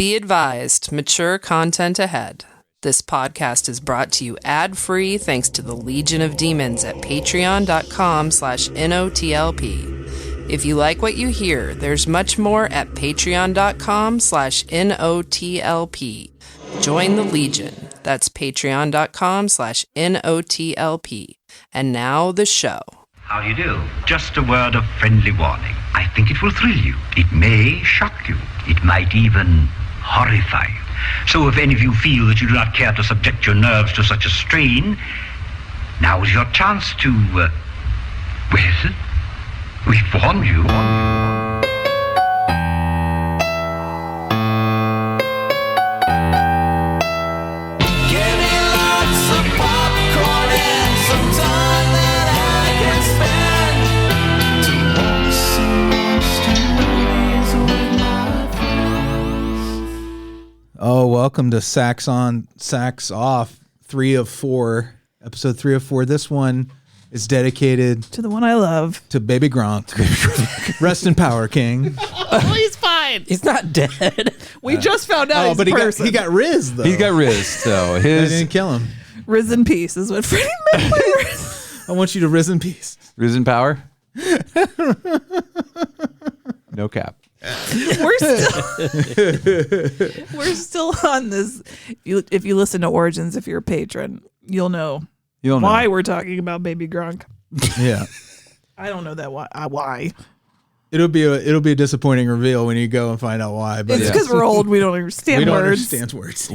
Be advised, mature content ahead. This podcast is brought to you ad-free thanks to the Legion of Demons at patreon.com/NOTLP. If you like what you hear, there's much more at patreon.com/NOTLP. Join the Legion. That's patreon.com/NOTLP. And now the show. How do you do? Just a word of friendly warning. I think it will thrill you. It may shock you. It might even horrify you. So if any of you feel that you do not care to subject your nerves to such a strain, now is your chance to, well, we've warned you. Oh, welcome to Sacks On, Sacks Off, 3 of 4, episode 3 of 4. This one is dedicated to the one I love, to Baby Gronk. Rest in power, King. Oh, he's fine. He's not dead. We just found out. Oh, but he got riz though. He got riz, so They didn't kill him. Riz in peace is what Freddie meant by riz. I want you to riz in peace. riz in power. No cap. We're still on this. If you listen to Origins, if you're a patron, you'll know why we're talking about Baby Gronk. Yeah, I don't know that why. it'll be a disappointing reveal when you go and find out why. But It's because we're old. We don't understand we don't words. understand words.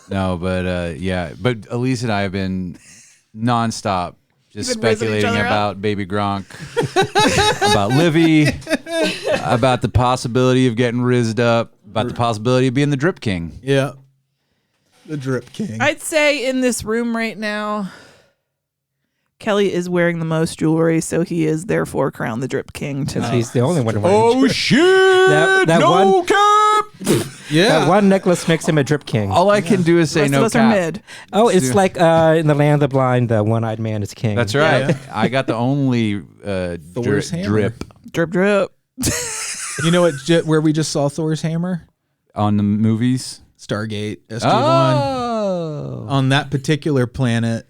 But Alise and I have been nonstop just You've been rizzing each speculating other about Baby Gronk, about Livy, about the possibility of getting rizzed up, about the possibility of being the Drip King. Yeah, the Drip King. I'd say in this room right now, Kelley is wearing the most jewelry, so he is therefore crowned the Drip King tonight. He's the only one wearing Oh shit! No cap. Yeah, that one necklace makes him a drip king. All I can do is say The rest no of us cap. are mid. Oh, it's like in the land of the blind, the one-eyed man is king. That's right. Yeah. I got the only Thor's hammer. drip Drip, drip. You know what? Where we just saw Thor's hammer? on the movies. Stargate SG-1. Oh, On that particular planet,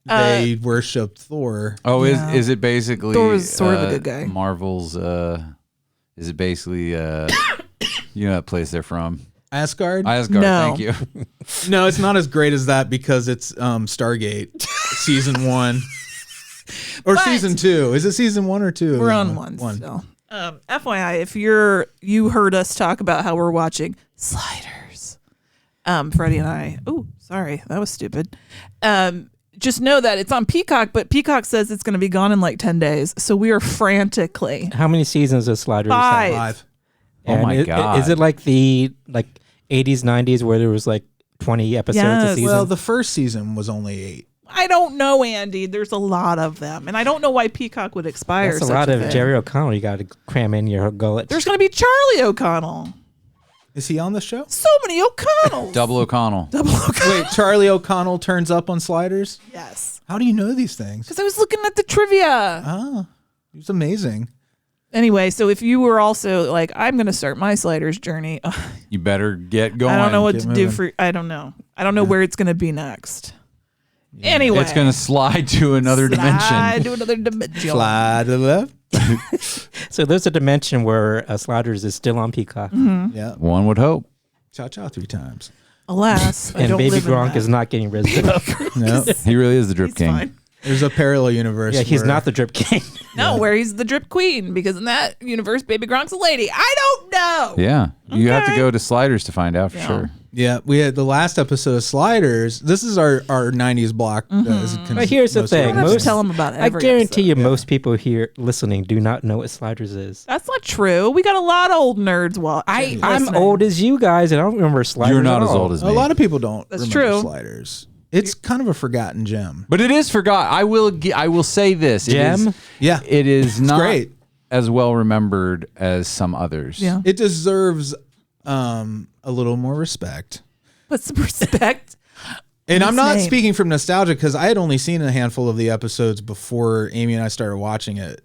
they worship Thor. oh, Yeah. is it basically Thor was sort of a good guy. Marvel's? Is it basically you know that place they're from? Asgard? Asgard. No. Thank you. No, it's not as great as that because it's Stargate season 1 or But- season 2. Is it season 1 or 2? We're on one still. FYI, if you heard us talk about how we're watching Sliders, Freddie and I. Oh, sorry, that was stupid. Just know that it's on Peacock, but Peacock says it's going to be gone in like 10 days. So we are frantically. How many seasons of Sliders? 5. 5. Oh And my God. Is it like the 80s, 90s where there was like 20 episodes Yes. a season? Well, the first season was only 8. I don't know, Andy. There's a lot of them, and I don't know why Peacock would expire. That's a such lot of thing. Jerry O'Connell you got to cram in your gullet. There's going to be Charlie O'Connell. Is he on the show? So many O'Connells. Double O'Connell. Double O'Connell. Wait, Charlie O'Connell turns up on Sliders? Yes. How do you know these things? Because I was looking at the trivia. Ah, it's amazing. Anyway, so if you were also like, I'm going to start my Sliders journey. You better get going. I don't know what Get to do moving. I don't know. I don't know where it's going to be next. Anyway. It's gonna slide to another Slide dimension. to another dimension. Slide to the left. So there's a dimension where Sliders is still on Peacock. Mm-hmm. Yeah. One would hope. Cha-cha 3 times. Alas, I And don't Baby live in Gronk that. is not getting rizzed up. No, He really is the Drip He's King. fine. there's a parallel universe. Yeah, he's where- not the drip king. No, where he's the drip queen, because in that universe, Baby Gronk's a lady. I don't know. Yeah, you have to Okay. go to Sliders to find out for Yeah. sure. Yeah, we had the last episode of Sliders. This is our 90s block. But here's the thing. I don't have to Most- tell him about I every guarantee episode. you most people here listening do not know what Sliders is. That's not true. We got a lot of old nerds. I'm old as you guys, and I don't remember Sliders You're not at as all. old as A me. lot of people don't That's remember true. Sliders. It's kind of a forgotten gem. But it is forgot. I will say this. Gem? Yeah. It is not great. as well remembered as some others. Yeah. It deserves a little more respect. Put some respect. And I'm not name. speaking from nostalgia because I had only seen a handful of the episodes before Amy and I started watching it.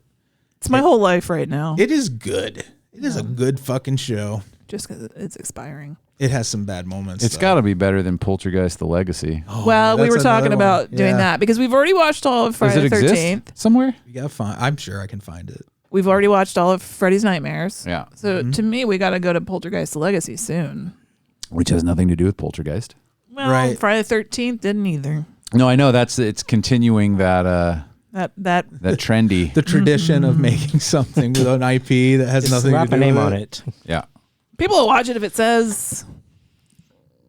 It's my whole life right now. It is good. It is a good fucking show. just because it's expiring. It has some bad moments. It's got to be better than Poltergeist: The Legacy. Well, we that's were talking another about one. doing Yeah. that because we've already watched all of Friday Does it the exist 13th. somewhere? You gotta find. I'm sure I can find it. We've already watched all of Freddy's Nightmares. Yeah, So to me, we got to go to Poltergeist: The Legacy soon. which has nothing to do with Poltergeist. Well, Right. Friday the 13th didn't either. No, I know it's continuing that That trendy. The tradition of making something with an IP that has Just nothing to slap do a name with on it. it. Yeah. people will watch it if it says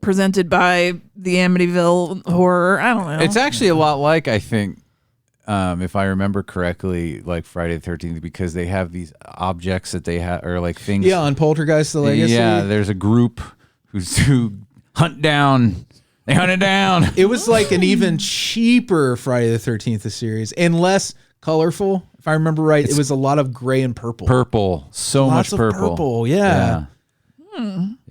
presented by the Amityville Horror. I don't know. It's actually a lot like, I think, if I remember correctly, like Friday the 13th, because they have these objects that they have, or like things. Yeah, on Poltergeist: The Legacy. Yeah, there's a group who hunt down. They hunt it down. It was like an even cheaper Friday the 13th series and less colorful. If I remember right, it was a lot of gray and purple. Purple. So Lots much of purple. purple, yeah.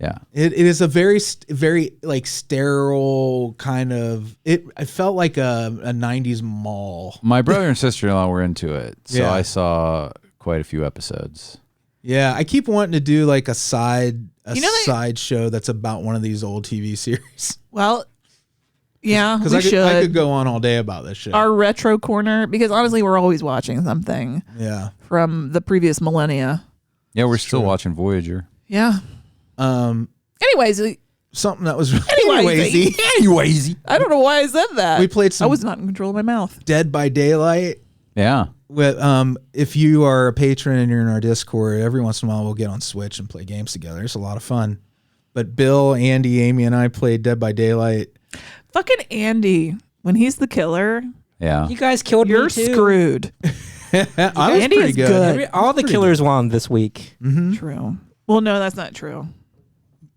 Yeah. It is a very like sterile kind of. I felt like a 90s mall. My brother and sister-in-law were into it, so Yeah. I saw quite a few episodes. Yeah, I keep wanting to do like a side they- show that's about one of these old TV series well, yeah, we because should. I could go on all day about this shit. Our retro corner, because honestly, we're always watching something Yeah. from the previous millennia. Yeah, we're still watching Voyager. Yeah. Anyways, Something that was Anyways, Anyways. I don't know why I said that. We played some- I was not in control of my mouth. Dead by Daylight. Yeah. With, if you are a patron and you're in our Discord, every once in a while we'll get on Switch and play games together. It's a lot of fun. But Bill, Andy, Amy, and I played Dead by Daylight. Fucking Andy, when he's the killer, Yeah. You guys killed you're me too. screwed. I was Andy pretty is good. good. All the killers won this week. True. Well, no, that's not true.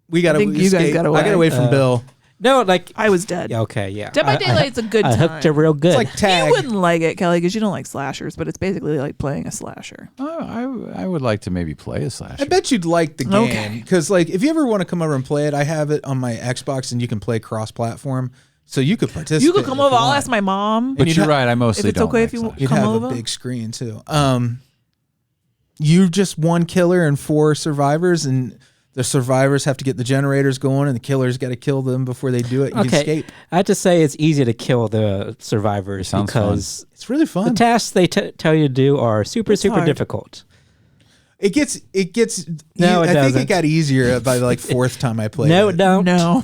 We got I think you guys got away. I got away from Bill. No, like I was dead. yeah, okay, yeah. Dead by Daylight's a good I time. hooked you real good. It's like tag. You wouldn't like it, Kelley, because you don't like slashers, but it's basically like playing a slasher. I would like to maybe play a slasher. I bet you'd like the game Okay. because, like, if you ever want to come over and play it, I have it on my Xbox, and you can play cross-platform, so you could participate. You could come if over. you I'll want. ask my mom. But you'd you're ha- right. I mostly if it's don't okay like if you slashers. You'd come have over. a big screen too. You just one killer and 4 survivors, and the survivors have to get the generators going, and the killers got to kill them before they do it. You can okay, escape. I have to say it's easy to kill the survivors Sounds because It's really the fun. tasks they tell you to do are super hard. difficult. It gets. No, it I think doesn't. it got easier by the like 4th time I played. No, it. don't. No.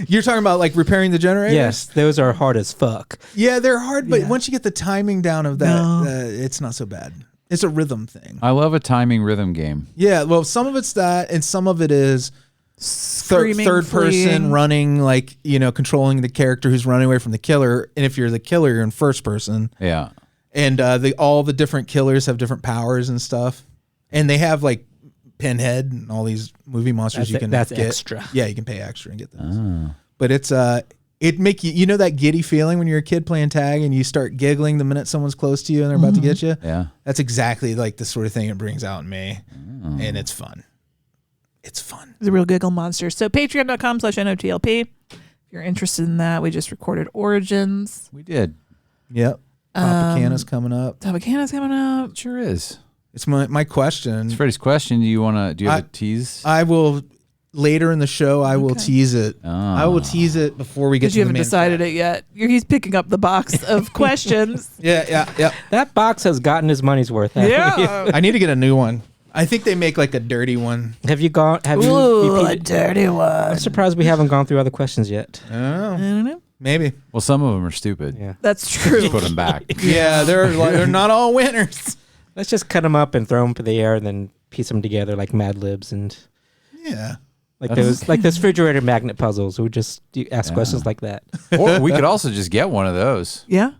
You're talking about like repairing the generators. Yes, those are hard as fuck. Yeah, they're hard, but Yeah. once you get the timing down of that, No. it's not so bad. It's a rhythm thing. I love a timing rhythm game. Yeah, well, some of it's that, and some of it is Screaming, third person fleeing. running, like, controlling the character who's running away from the killer. And if you're the killer, you're in first person. Yeah. And all the different killers have different powers and stuff. And they have like Pinhead and all these movie monsters you can That's get. extra. Yeah, you can pay extra and get those. But it's it make you know that giddy feeling when you're a kid playing tag and you start giggling the minute someone's close to you and they're about to get you. Yeah. That's exactly like the sort of thing it brings out in me. And it's fun. It's fun. It's a real giggle monster. So patreon.com/NOTLP. If you're interested in that, we just recorded Origins. We did. Yep. Tropicana's coming up. Tropicana's coming up. It sure is. It's my question. It's Freddie's question. Do you have a tease? I will later in the show. I will tease it. Oh. I will tease it before we get Because to you the haven't main decided fact. it yet. He's picking up the box of questions. Yeah. That box has gotten his money's worth. haven't you? Yeah. I need to get a new one. I think they make like a dirty one. Have you gone? Have you? Ooh, a repeated- dirty one. I'm surprised we haven't gone through other questions yet. I don't know. I don't know. Maybe. Well, some of them are stupid. Yeah. That's true. Just put them back. Yeah, they're not all winners. Let's just cut them up and throw them up in the air, and then piece them together like Mad Libs and Yeah. those refrigerator magnet puzzles. We just ask questions like that. Or we could also just get one of those. Yeah.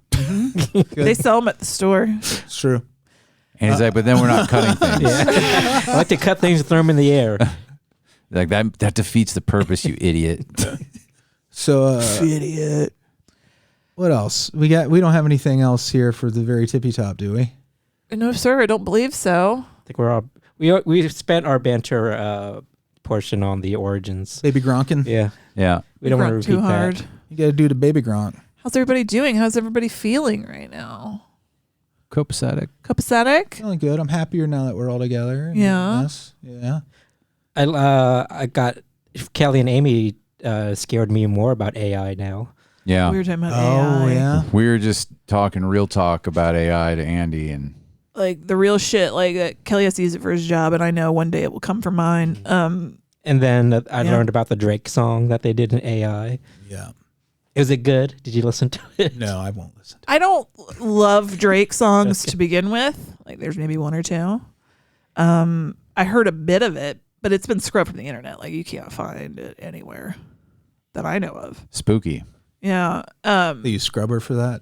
They sell them at the store. It's true. And he's like, but then we're not cutting things. Yeah. I like to cut things and throw them in the air. Like that defeats the purpose, you idiot. So Idiot. what else? We don't have anything else here for the very tippy top, do we? No, sir. I don't believe so. I think we're all we spent our banter portion on the origins. Baby Gronkin. Yeah, Yeah. we don't want to Grunt repeat too hard. that. You got to do the Baby Gronk. How's everybody doing? How's everybody feeling right now? Copacetic. Copacetic? Feeling good. I'm happier now that we're all together. Yeah. Yes. Yeah. I got Kelley and Amy scared me more about AI now. Yeah. We were talking about Oh AI. yeah. We were just talking real talk about AI to Andy, and Like the real shit. Like Kelley has to use it for his job, and I know one day it will come for mine. And then I Yeah. learned about the Drake song that they did in AI. Yeah. Was it good? Did you listen to it? No, I won't listen. I don't love Drake songs to begin with. Like there's maybe one or two. I heard a bit of it, but it's been scrubbed from the internet. Like you can't find it anywhere that I know of. spooky. Yeah. They use Scrubber for that.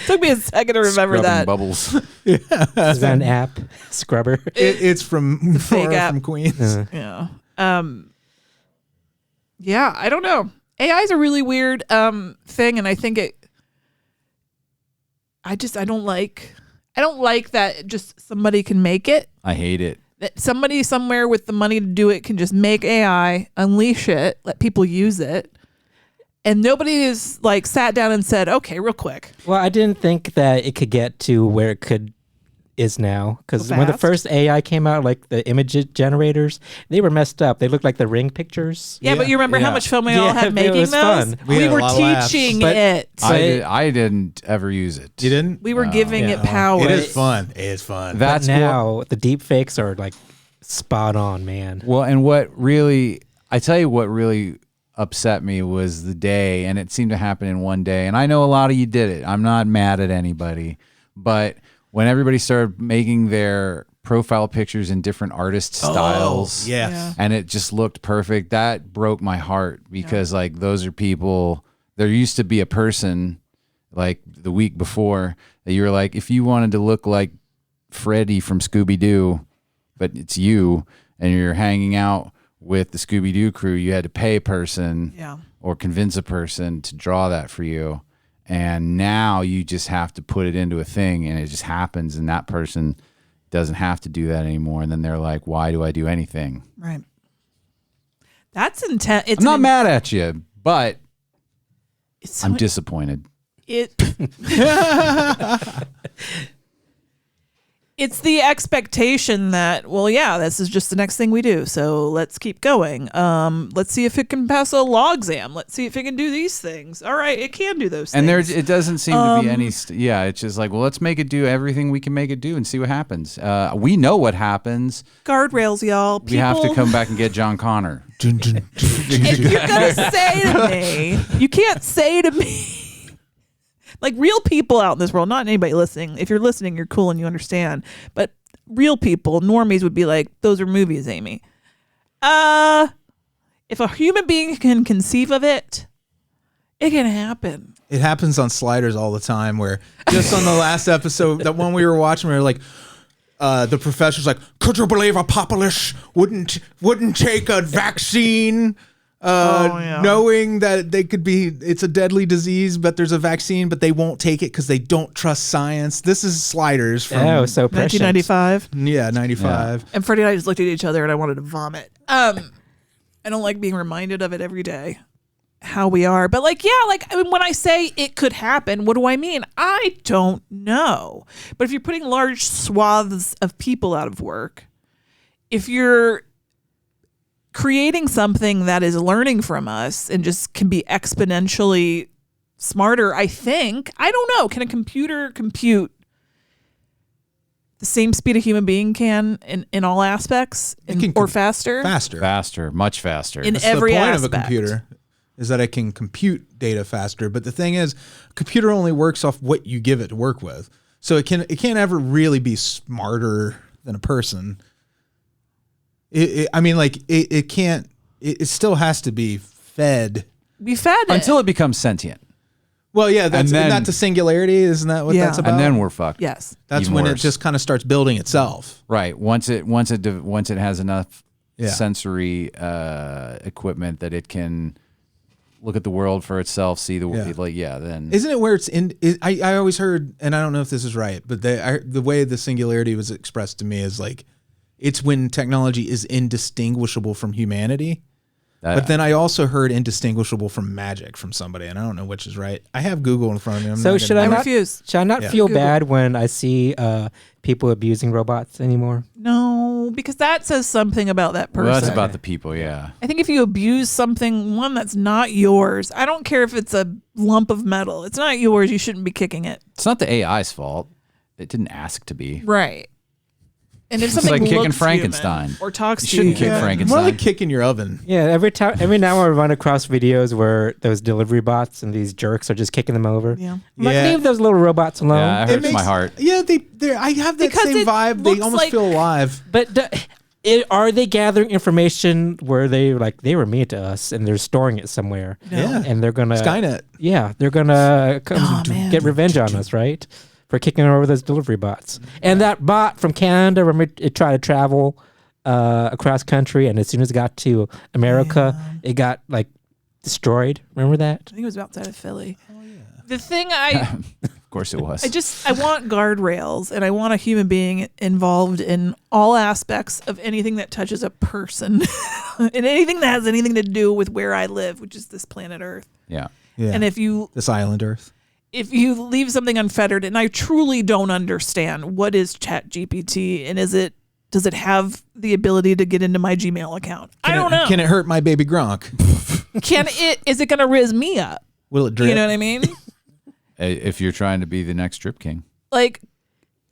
Took me a second to remember Scrubbing that. bubbles. Is that an app? Scrubber? It's from fake Laura app. from Queens. Yeah. Yeah, I don't know. AI is a really weird thing, and I think I don't like that just somebody can make it. I hate it. That somebody somewhere with the money to do it can just make AI, unleash it, let people use it. And nobody has like sat down and said, okay, real quick. Well, I didn't think that it could get to where it is now, because So when the fast? first AI came out, like the image generators, they were messed up. They looked like the Ring pictures. Yeah, but you remember how Yeah. much fun we all Yeah, had it making was those? fun. We We had a were lot of laughs. teaching But- it. I didn't ever use it. You didn't? We were giving it Yeah. power. It is fun. It is fun. That's But now the deep fakes are like spot on, man. Well, and I tell you what really upset me was the day, and it seemed to happen in one day. And I know a lot of you did it. I'm not mad at anybody. But when everybody started making their profile pictures in different artist styles, yes. Yeah. and it just looked perfect, that broke my heart because like those are people, there used to be a person like the week before that you were like, if you wanted to look like Freddy from Scooby-Doo, but it's you and you're hanging out with the Scooby-Doo crew, you had to pay a person Yeah. or convince a person to draw that for you. And now you just have to put it into a thing and it just happens, and that person doesn't have to do that anymore. And then they're like, why do I do anything? Right. That's intense. I'm not mad at you, but It's I'm disappointed. It's the expectation that, well, yeah, this is just the next thing we do, so let's keep going. Let's see if it can pass a law exam. Let's see if it can do these things. All right, it can do those And things. it doesn't seem to be any. It's just like, well, let's make it do everything we can make it do and see what happens. We know what happens. Guardrails, y'all. We have to People- come back and get John Connor. If you're gonna say to me, you can't say to me, like real people out in this world, not anybody listening. If you're listening, you're cool and you understand. But real people, normies would be like, those are movies, Amy. If a human being can conceive of it, it can happen. It happens on Sliders all the time where just on the last episode, that one we were watching, we were like, the professor's like, could you believe a populace wouldn't take a vaccine? yeah. Knowing that it's a deadly disease, but there's a vaccine, but they won't take it because they don't trust science. This is Sliders from Oh, so prescient. 1995. 95. And Freddie and I just looked at each other and I wanted to vomit. I don't like being reminded of it every day, how we are. But when I say it could happen, what do I mean? I don't know. But if you're putting large swaths of people out of work, if you're creating something that is learning from us and just can be exponentially smarter, I don't know. Can a computer compute the same speed a human being can in all aspects or faster? Faster. Much faster. In That's every the point aspect. of a computer is that it can compute data faster. But the thing is, a computer only works off what you give it to work with. So it can't ever really be smarter than a person. It can't. It still has to be fed. Be fed it. Until it becomes sentient. Well, yeah, that's And then- not the singularity. Isn't that what Yeah. that's about? And then we're fucked. Yes. that's even when worse. it just kind of starts building itself. Right. Once it has enough Yeah. sensory equipment that it can look at the world for itself, see the then Isn't it where it's in? I always heard, and I don't know if this is right, but the way the singularity was expressed to me is like, it's when technology is indistinguishable from humanity. But then I also heard indistinguishable from magic from somebody, and I don't know which is right. I have Google in front of me. So should I refuse. Should I not feel bad when I see people abusing robots anymore? No, because that says something about that person. Well, that's about the people, yeah. I think if you abuse something, one that's not yours, I don't care if it's a lump of metal. It's not yours. You shouldn't be kicking it. It's not the AI's fault. It didn't ask to be. Right. And if It's something like kicking looks Frankenstein. human or talks You to shouldn't you, kick Frankenstein. More like kicking your oven. Yeah, every now I run across videos where those delivery bots and these jerks are just kicking them over. Yeah. I'm like, Yeah. leave those little robots alone. Yeah, it hurts my heart. Yeah, I have that Because same it vibe. They looks almost like- feel alive. But are they gathering information where they were mean to us and they're storing it somewhere? Yeah. And they're gonna Skynet. Yeah, they're gonna come Oh, man. get revenge on us, right? For kicking over those delivery bots. And that bot from Canada, remember, it tried to travel across country, and as soon as it got to America, it got destroyed. Remember that? I think it was outside of Philly. Oh, yeah. The thing Of course it was. I want guardrails, and I want a human being involved in all aspects of anything that touches a person and anything that has anything to do with where I live, which is this planet Earth. Yeah. Yeah. And if you Island Earth. leave something unfettered, and I truly don't understand what is ChatGPT, and does it have the ability to get into my Gmail account? I don't know. Can it hurt my baby Gronk? Is it going to riz me up? Will it drip? You know what I mean? If you're trying to be the next Drip King.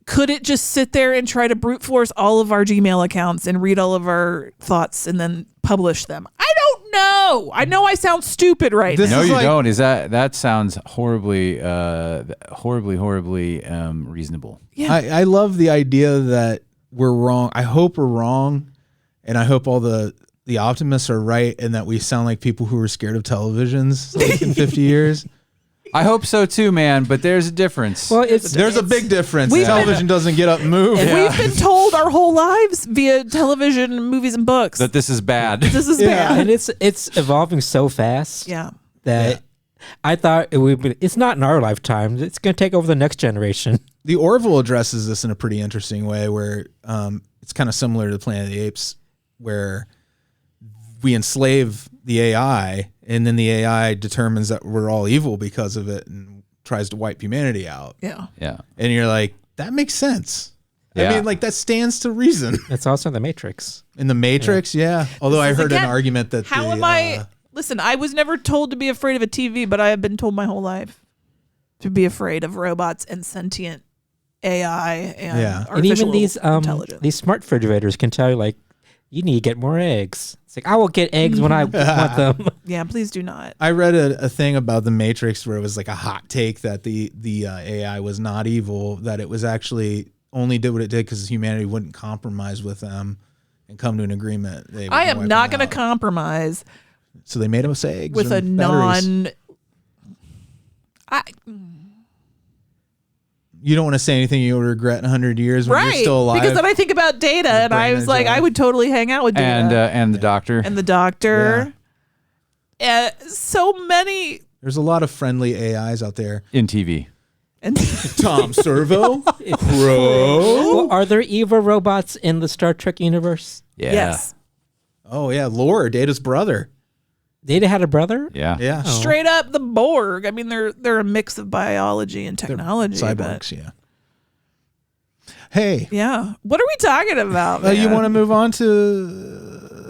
Could it just sit there and try to brute force all of our Gmail accounts and read all of our thoughts and then publish them? I don't know. I know I sound stupid right This now. No, is you like- don't. That sounds horribly reasonable. Yeah. I love the idea that we're wrong. I hope we're wrong, and I hope all the optimists are right, and that we sound like people who are scared of televisions in 50 years. I hope so too, man. But there's a difference. Well, There's a big difference. We've Television doesn't get up and move. We've been told our whole lives via television, movies, and books that this is bad. this is Yeah. bad. and it's evolving so fast. Yeah. That I thought it would be. It's not in our lifetime. It's going to take over the next generation. The Orville addresses this in a pretty interesting way, where it's kind of similar to Planet of the Apes, where we enslave the AI, and then the AI determines that we're all evil because of it and tries to wipe humanity out. Yeah. Yeah. And you're like, that makes sense. Yeah. I mean, that stands to reason. It's also the Matrix. In the Matrix, yeah. Although I is, heard again, an argument that How am I? Listen, I was never told to be afraid of a TV, but I have been told my whole life to be afraid of robots and sentient AI and Yeah. And even artificial intelligence. these smart refrigerators can tell you you need to get more eggs. It's I will get eggs when I want them. Yeah, please do not. I read a thing about the Matrix where it was like a hot take that the AI was not evil, that it was actually only did what it did because humanity wouldn't compromise with them and come to an agreement. They would I am wipe not them going to out. compromise So they made us eggs with a and batteries. You don't want to say anything you'll regret in 100 years when you're Right, still alive. because then I think about Data, and I brain was is like, I alive. would totally hang out with Data And the doctor. and the doctor. So many. There's a lot of friendly AIs out there. in TV. And Tom Servo, Crow. Well, are there evil robots in the Star Trek universe? Yeah. yes, Oh yeah, Lore, Data's brother. Data had a brother? Yeah. Yeah, straight up the Borg. I mean, they're a mix of biology and technology. but cyborgs. Yeah. Hey, yeah, what are we talking about? you man? want to move on to?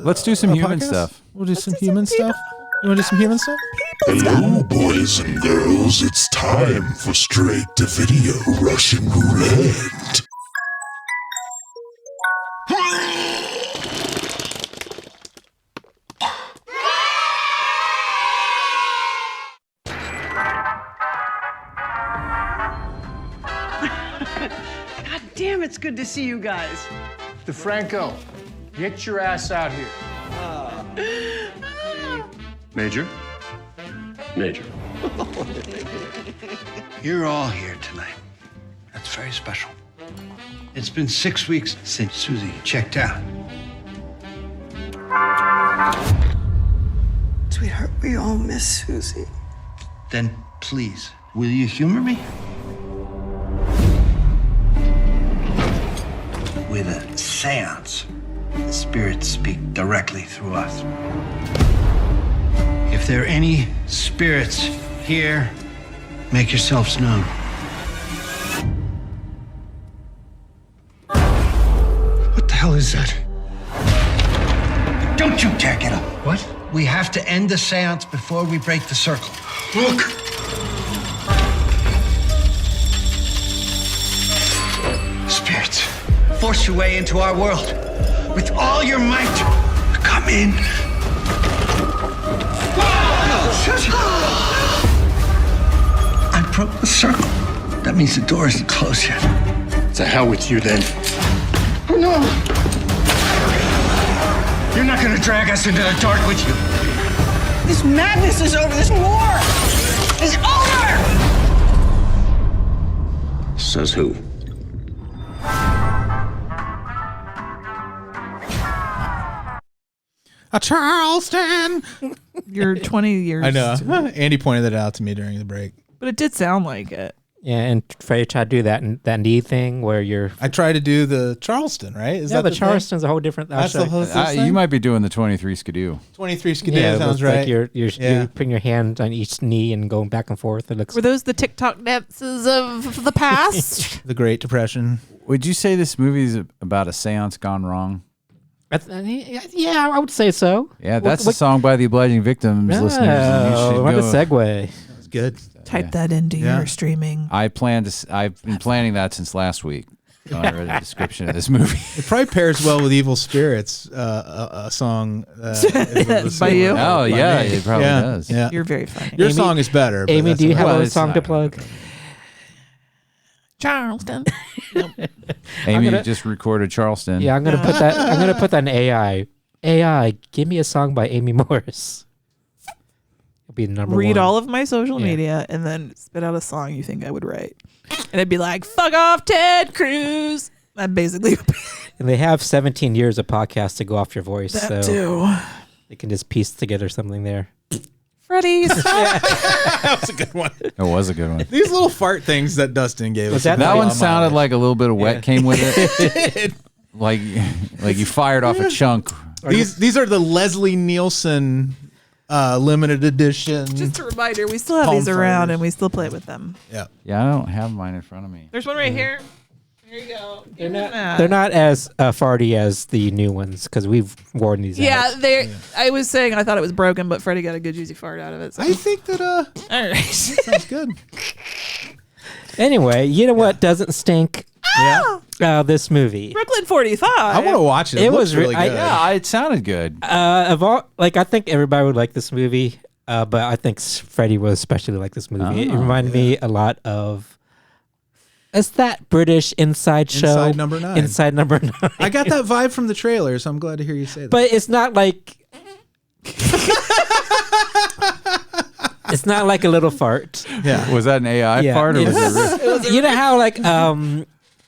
Let's do some a human podcast? stuff. We'll do some human stuff. You want to do some human stuff? Hello, boys and girls. It's time for straight to video Russian roulette. God damn, it's good to see you guys. DeFranco, get your ass out here. Major? Major. You're all here tonight. That's very special. It's been 6 weeks since Susie checked out. Sweetheart, we all miss Susie. Then please, will you humor me? With a seance. The spirits speak directly through us. If there are any spirits here, make yourselves known. What the hell is that? Don't you dare get up. What? We have to end the seance before we break the circle. Look! Spirits, force your way into our world with all your might. Come in. I broke the circle. That means the door isn't closed yet. To hell with you then. Oh no! You're not gonna drag us into the dark with you. This madness is over. This war is over! Says who? A Charleston. You're 20 years. I know. Andy pointed that out to me during the break. But it did sound like it. Yeah, and Freddie tried to do that knee thing where you're. I tried to do the Charleston, right? Is Yeah, that the Charleston's a whole different. That's the whole You might be doing the 23 skidoo. 23 skidoo Yeah, it sounds looks right. like you're putting your hand on each knee and going back and forth. It looks. Were those the TikTok dances of the past? The Great Depression. Would you say this movie is about a seance gone wrong? Yeah, I would say so. Yeah, that's a song by the Obliging Victims, listeners. And you should what a go. segue. That's good. Type that into your streaming. I've been planning that since last week. I read a description of this movie. It probably pairs well with Evil Spirits, a song By you? Oh, yeah, it probably does. Yeah. You're very funny. Your Amy- song is better. but Amy, that's do you all have right. a it's song not to gonna plug? Charleston. Amy just recorded Charleston. Yeah, I'm gonna put that. I'm gonna put that in AI. AI, give me a song by Amy Morris. It'll be number one. Read all of my social Yeah. media and then spit out a song you think I would write. And it'd be like, fuck off, Ted Cruz. That basically would be And they have 17 years of podcasts to go off your voice, that so too. they can just piece together something there. Freddie, stop. That was a good one. It was a good one. These little fart things that Dustin gave us. that That the one big sounded like a little bit of wet came with it. like you fired off a chunk. These are the Leslie Nielsen limited edition. Just a reminder, we still have Palm these around fighters. and we still play with them. Yeah. Yeah, I don't have mine in front of me. There's one right here. Here you go. They're not as farty as the new ones because we've worn these Yeah, out. they. I was saying I thought it was broken, but Freddie got a good juicy fart out of it. So. I think that All right. sounds good. Anyway, you know what doesn't stink? Yeah. This movie. Brooklyn 45. I want to watch it. It was looks really good. Yeah, it sounded good. Of all, I think everybody would like this movie, but I think Freddie would especially like this movie. It reminded me a lot of. It's that British Inside show. Inside Number 9. Inside Number 9. I got that vibe from the trailer, so I'm glad to hear you say that. But it's not like. It's not like a little fart. yeah. Was that an AI part or was it real? You know how like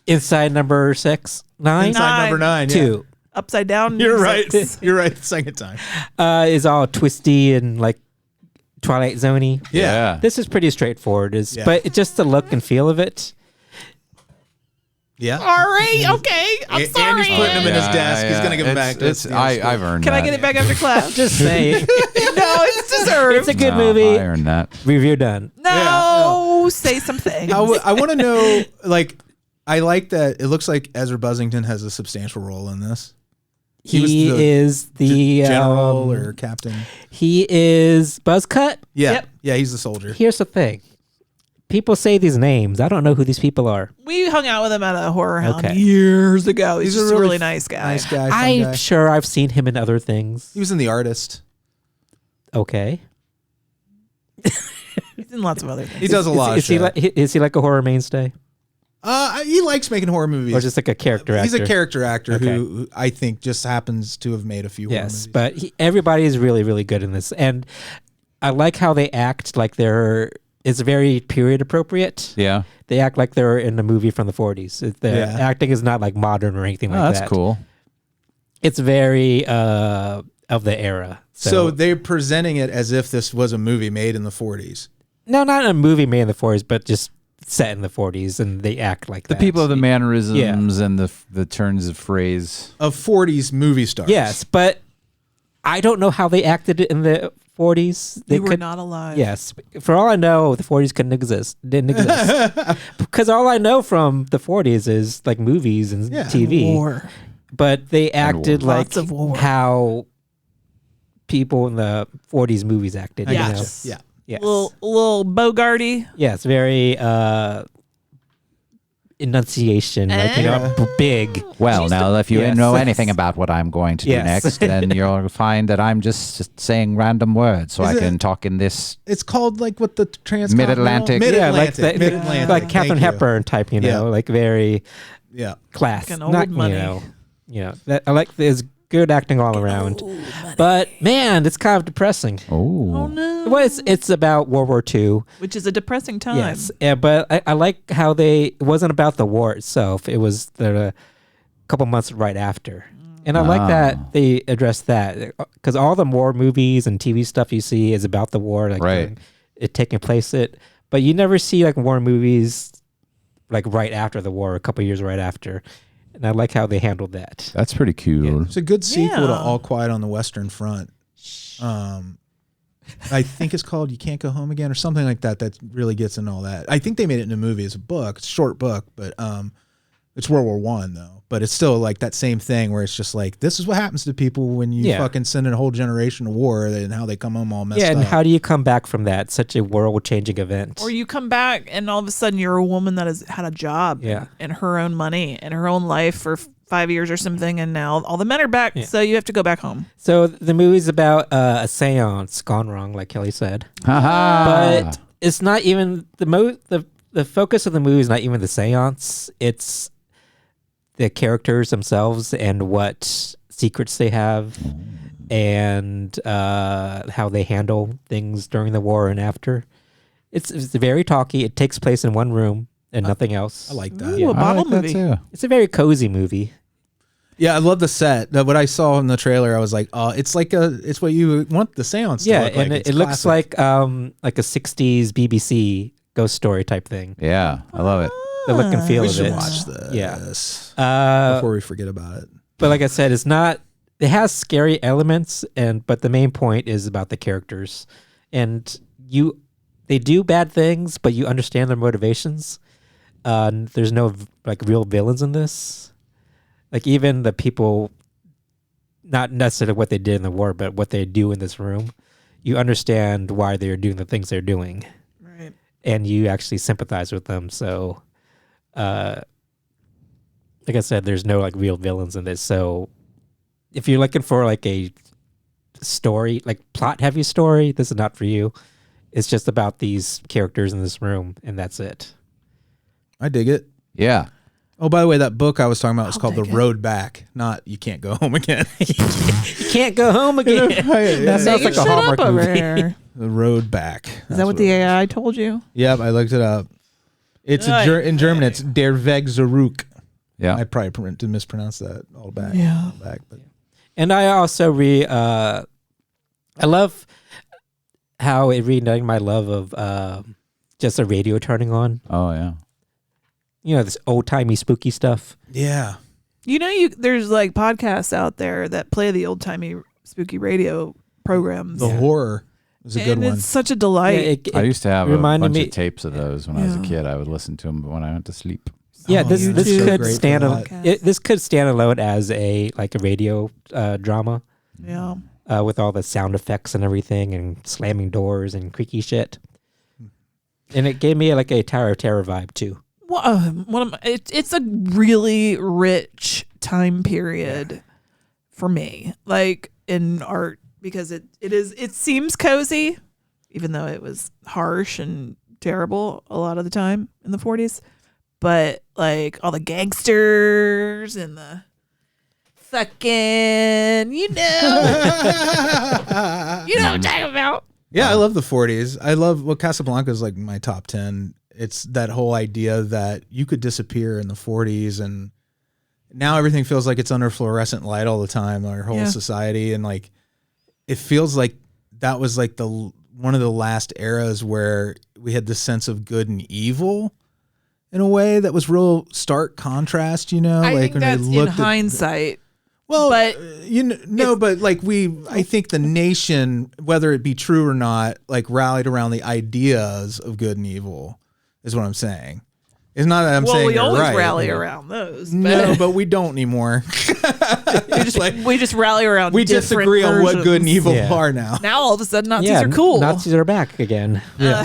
Inside Number 9? Inside Number 9. Yeah. 2 Upside down. You're right. six. You're right. Second time. is all twisty and like Twilight Zone-y. Yeah. This is pretty straightforward, Yeah. but it's just the look and feel of it. Yeah. All right. Okay. I'm sorry. Andy's putting him in his desk. He's going to give him back to It's, us. I've earned Can that. I get it back after class? Just saying. No, it's deserved. It's a good No, movie. I earned that. Review done. No, say something. I want to know, like, I like that it looks like Ezra Buzzington has a substantial role in this. He was the is the general or captain. he is Buzzcut. Yeah. Yep. Yeah, he's the soldier. Here's the thing. People say these names. I don't know who these people are. We hung out with him at a horror hound Okay. years ago. He's He's a just a really really nice guy. Nice guy. Fun I'm guy. sure I've seen him in other things. He was in The Artist. Okay. He's in lots of other things. He does a lot Is of he shit. like is he like a horror mainstay He likes making horror movies. or just like a character actor? He's a character actor Okay. who I think just happens to have made a few horror Yes, movies. but everybody is really, really good in this, and I like how they act like it's very period appropriate. Yeah. They act like they're in a movie from the 40s. The Yeah. acting is not like modern or anything Oh, like that's that. cool. It's very of the era. So they're presenting it as if this was a movie made in the 40s. No, not a movie made in the 40s, but just set in the 40s, and they act like The that. people have the mannerisms and the turns of phrase. Of 40s movie stars. Yes, but I don't know how they acted in the 40s. They were not alive. Yes. For all I know, the 40s didn't exist. Because all I know from the 40s is like movies and TV. War. But they acted like Lots of war. how people in the 40s movies acted. I you gotcha. know? Yeah. Yes. Little Bogarty. Yes, very enunciation, like, you know, big. Well, now, if you Yes. know anything about what I'm going to do Yes. next, then you'll find that I'm just saying random words so Is I it- can talk in this. It's called like what the transcontinental Mid-Atlantic. Yeah, like Mid-Atlantic. like Katharine Thank you. Hepburn type, you know, Yeah. like very Yeah. class. Like an old Not, money. you know, that I like. There's good acting all around, but man, it's kind of depressing. Oh Oh. no. Well, it's about World War II. Which is a depressing time. Yes, yeah, but I like how it wasn't about the war itself. It was the couple months right after. And I like that they addressed that, because all the war movies and TV stuff you see is about the war, like Right. it taking place. But you never see like war movies like right after the war, a couple years right after. And I like how they handled that. That's pretty cool. It's a good sequel to Yeah. All Quiet on the Western Front. I think it's called You Can't Go Home Again or something like that. That really gets into all that. I think they made it into a movie. It's a book. It's a short book, but it's World War One though. But it's still like that same thing where it's just like, this is what happens to people when you fucking send a whole generation to war and how they come home all messed up. Yeah, and how do you come back from that? Such a world-changing event. Or you come back and all of a sudden you're a woman that has had a job and her own money and her own life for 5 years or something, and now all the men are back, so you have to go back home. So the movie's about a seance gone wrong, like Kelley said. But it's not even the focus of the movie is not even the seance. It's the characters themselves and what secrets they have, and how they handle things during the war and after. It's very talky. It takes place in one room and nothing else. I like that. Ooh, a bottle I like movie. that too. It's a very cozy movie. Yeah, I love the set. What I saw in the trailer, I was like, oh, it's what you want the seance to Yeah, look like. and It's it looks classic. like a 60s BBC ghost story type thing. Yeah, I love it. The look and feel we of should it. watch this Yeah. before we forget about it. But like I said, it's not. It has scary elements, but the main point is about the characters, and they do bad things, but you understand their motivations. There's no like real villains in this. Like even the people, not necessarily what they did in the war, but what they do in this room, you understand why they're doing the things they're doing, Right. and you actually sympathize with them. So, like I said, there's no like real villains in this. So if you're looking for like a story, like plot heavy story, this is not for you. It's just about these characters in this room, and that's it. I dig it. Yeah. Oh, by the way, that book I was talking about was called The dig it. Road Back, not You Can't Go Home Again. You can't go home again. That sounds like a Shut Hallmark up over movie. here. The Road Back. Is that what the AI told you? Yep, I looked it up. It's in German. It's Der Weg zurück. Yeah. I probably mispronounced that all back. Yeah. All back, but And I also I love how it reignited my love of just a radio turning on. Oh yeah. You know, this old timey spooky stuff. yeah. You know, there's like podcasts out there that play the old timey spooky radio programs. The horror was a good and one. it's such a delight. I used to have a reminded bunch me- of tapes of those when I was a Yeah. kid. I would listen to them when I went to sleep. Yeah, Oh, this YouTube. this So could great stand for alone. that. This could stand alone as a radio drama Yeah. with all the sound effects and everything and slamming doors and creaky shit. And it gave me like a Tower of Terror vibe too. Well, it's a really rich time period for me, like in art, because it seems cozy, even though it was harsh and terrible a lot of the time in the 40s. But like all the gangsters and the fucking, you know what I'm talking about. Yeah, I love the 40s. I love Casablanca is like my top 10. It's that whole idea that you could disappear in the 40s, and now everything feels like it's under fluorescent light all the time, our whole society. And like, it feels like that was like one of the last eras where we had this sense of good and evil. in a way that was real stark contrast, you know? I like think when that's they looked in hindsight. well, but but like I think the nation, whether it be true or not, like rallied around the ideas of good and evil, is what I'm saying. It's not that I'm saying we always right. rally around those. No, but we don't anymore. We just rally around. We disagree on what good and evil Yeah. are now. Now all of a sudden Nazis are cool. Nazis are back again. Yeah.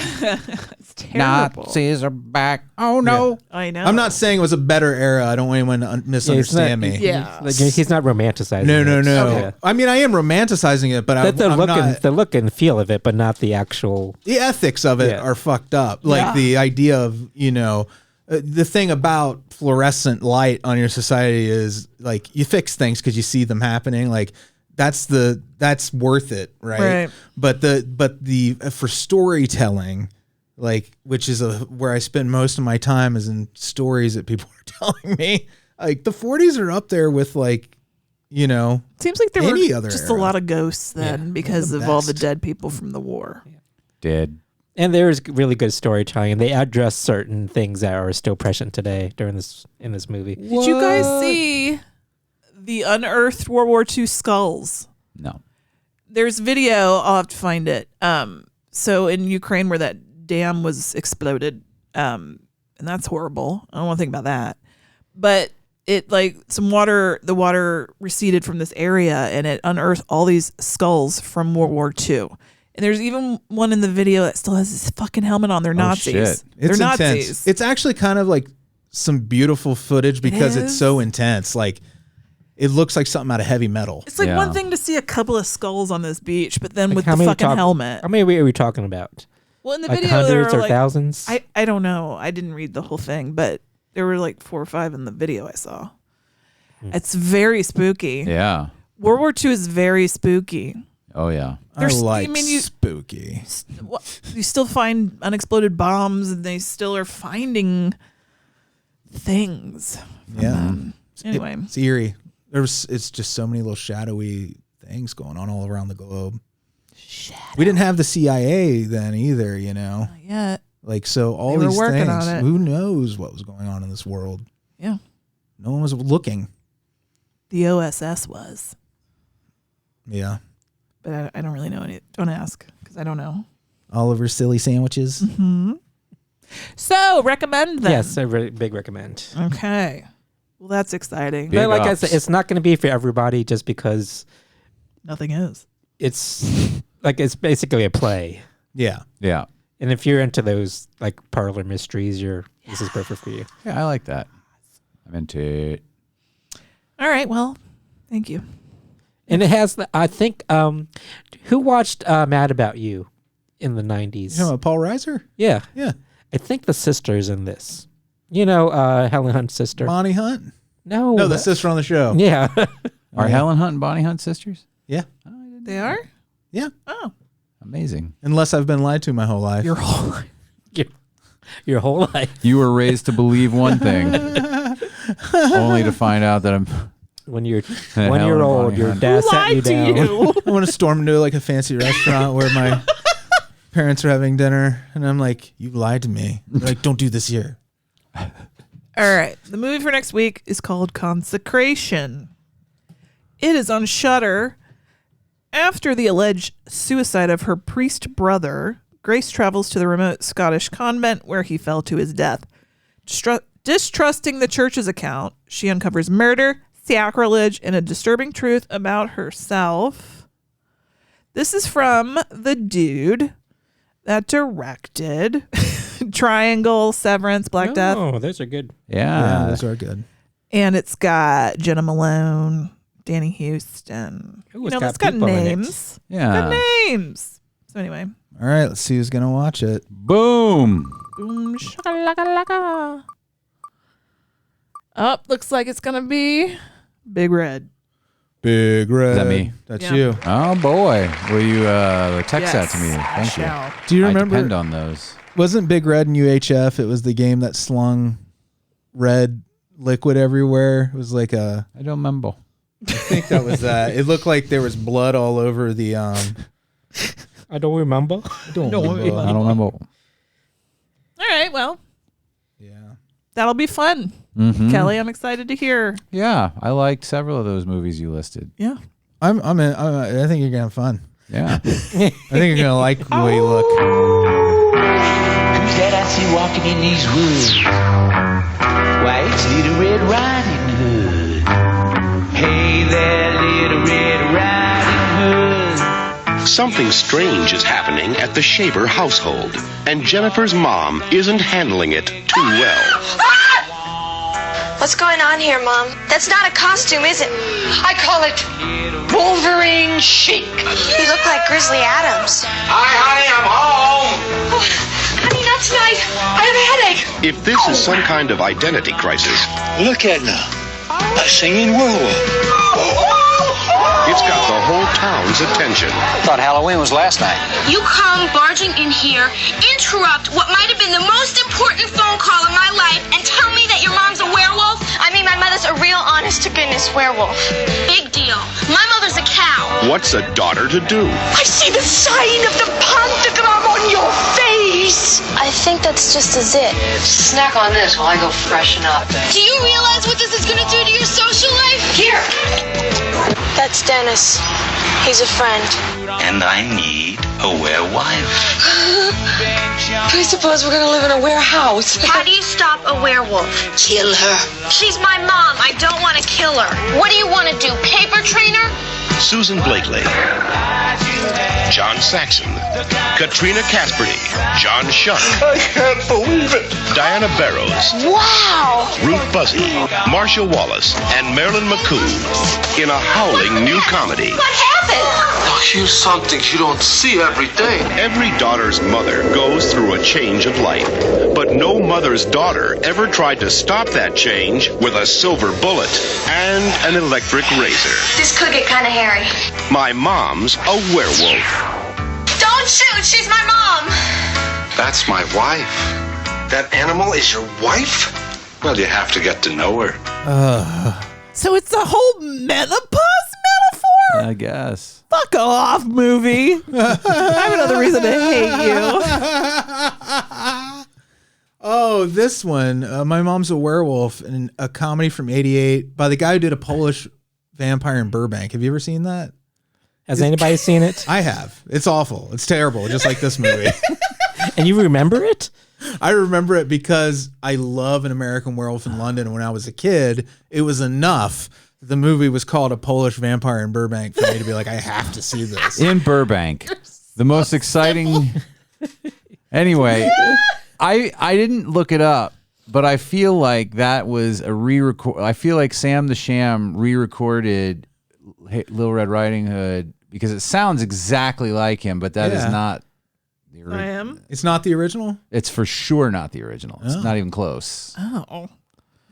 It's terrible. Nazis are back. Oh no. I know. I'm not saying it was a better era. I don't want anyone to misunderstand me. Yeah. Like, he's not romanticizing. No. it. I mean, I am romanticizing it, but The I'm look not. and the look and feel of it, but not the actual. The ethics of it Yeah. are fucked up. Like the idea of, the thing about fluorescent light on your society is like you fix things because you see them happening. Like that's worth it, right? But the for storytelling, like which is where I spend most of my time is in stories that people are telling me. Like the 40s are up there with like, Seems like there any were other just era. a lot of ghosts then because the of all the best. dead people from the war. Dead. And there's really good storytelling, and they address certain things that are still present today in this movie. Did you guys see the unearthed World War II skulls? No. There's video. I'll have to find it. So in Ukraine where that dam was exploded, and that's horrible. I don't want to think about that. But it the water receded from this area and it unearthed all these skulls from World War II. And there's even one in the video that still has this fucking helmet on. They're Nazis. Shit. They're It's Nazis. intense. It's actually kind of like some beautiful footage because it's is? so intense. Like it looks like something out of heavy metal. It's like Yeah. one thing to see a couple of skulls on this beach, but then Like, with how the many fucking helmet. How many are we talking about? Well, in the Like video, there hundreds were or like, thousands? I don't know. I didn't read the whole thing, but there were like 4 or 5 in the video I saw. It's very spooky. Yeah. World War II is very spooky. Oh yeah. There's- I like I mean, you- spooky. You still find unexploded bombs, and they still are finding things. Yeah. Anyway, It's eerie. It's just so many little shadowy things going on all around the globe. We didn't have the CIA then either, not yet. Like so all They were these working things. on it. Who knows what was going on in this world? Yeah, No one was looking. the OSS was, Yeah. but I don't really know any. Don't ask because I don't know. Oliver's silly sandwiches. So recommend them. Yes, a really big recommend. Okay. Well, that's exciting. Big But like I ups. said, it's not going to be for everybody just because Nothing is. it's it's basically a play. Yeah. Yeah. And if you're into those like parlor mysteries, this is perfect for you. Yeah, I like that. I'm into it. All right. Well, thank you. And it has, I think, who watched Mad About You in the 90s? You know Paul Reiser? Yeah. Yeah. I think the sister's in this. Helen Hunt's sister. Bonnie Hunt? No. No, the sister on the show. Yeah. Are Helen Hunt and Bonnie Hunt sisters? Yeah. They are? Yeah. Oh. Amazing. Unless I've been lied to my whole life. Your whole life. Your whole life. You were raised to believe one thing, only to find out that I'm. When you're Helen 1 year old, Bonnie your Hunt. dad Who sat you lied to down. you? I want to storm into like a fancy restaurant where my parents are having dinner, and I'm like, "You lied to me." They're like, "Don't do this here." All right. The movie for next week is called Consecration. It is on Shudder. After the alleged suicide of her priest brother, Grace travels to the remote Scottish convent where he fell to his death. Distrusting the church's account, she uncovers murder, sacrilege, and a disturbing truth about herself. This is from the dude that directed Triangle, Severance, Black Death. Oh, those are good. Yeah. Those are good. And it's got Jenna Malone, Danny Houston. Ooh, it's it's got got people in it. names. Yeah. Got names. So anyway. All right, let's see who's gonna watch it. Boom. Boom, shakalaka-laka. Oh, looks like it's going to be Big Red. Big Red. Is that me? That's Yeah. you. Oh boy. Will you text that to me? Yes, I Thank you. shall. Do you I remember? depend on those. Wasn't Big Red in UHF? It was the game that slung red liquid everywhere. It was like a. I don't remember. I think that was that. It looked like there was blood all over the. I don't remember. Don't I don't remember. All right, well, Yeah. That'll be fun. Mhm. Kelley, I'm excited to hear. Yeah, I liked several of those movies you listed. Yeah. I think you're gonna have fun. Yeah. I think you're gonna like the way you look. Who's that I see walking in these woods? Why, it's Little Red Riding Hood. Hey there, Little Red Riding Hood. Something strange is happening at the Shaver household, and Jennifer's mom isn't handling it too well. What's going on here, Mom? That's not a costume, is it? I call it Wolverine chic. You look like Grizzly Adams. Hi, honey, I'm home. Oh, honey, not tonight. I have a headache. If this is some kind of identity crisis, Look at now. A singing werewolf. it's got the whole town's attention. I thought Halloween was last night. You come barging in here, interrupt what might have been the most important phone call in my life, and tell me that your mom's a werewolf? I mean, my mother's a real honest-to-goodness werewolf. Big deal. My mother's a cow. What's a daughter to do? I see the sign of the pentagram on your face. I think that's just a zit. Snack on this while I go freshen up. Do you realize what this is going to do to your social life? Here. That's Dennis. He's a friend. And I need a werewife. I suppose we're gonna live in a warehouse. How do you stop a werewolf? Kill her. She's my mom. I don't want to kill her. What do you want to do? Paper train her? Susan Blakely, John Saxon, Katrina Casperty, John Shuck, I can't believe it. Diana Barrows, Wow! Ruth Buzzy, Marcia Wallace, and Marilyn McCoo in a howling new comedy. What happened? Here's something you don't see every day. Every daughter's mother goes through a change of life, but no mother's daughter ever tried to stop that change with a silver bullet and an electric razor. This could get kind of hairy. My mom's a werewolf. Don't shoot! She's my mom! That's my wife. That animal is your wife? Well, you have to get to know her. So it's a whole menopause metaphor? I guess. Fuck off, movie. I have another reason to hate you. Oh, this one. My Mom's a Werewolf, and a comedy from '88 by the guy who did a Polish vampire in Burbank. Have you ever seen that? Has anybody seen it? I have. It's awful. It's terrible, just like this movie. And you remember it? I remember it because I love An American Werewolf in London. When I was a kid, it was enough. The movie was called A Polish Vampire in Burbank for me to be like, I have to see this. In Burbank. The most exciting. Anyway, I didn't look it up, but I feel like that was a re-record. I feel like Sam the Sham re-recorded Little Red Riding Hood because it sounds exactly like him, but that is not the original. I am? It's not the original? It's for sure not the original. It's Oh. not even close. Oh.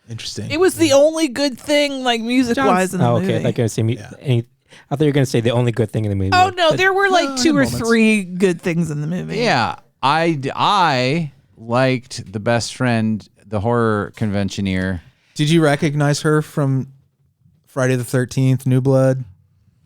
Interesting. It was the only good thing, like, music-wise in the movie. Like I say, I thought you were going to say the only good thing in the movie. Oh, no, there were, like, two or moments. three good things in the movie. Yeah, I liked the best friend, the horror conventioneer. Did you recognize her from Friday the 13th, New Blood?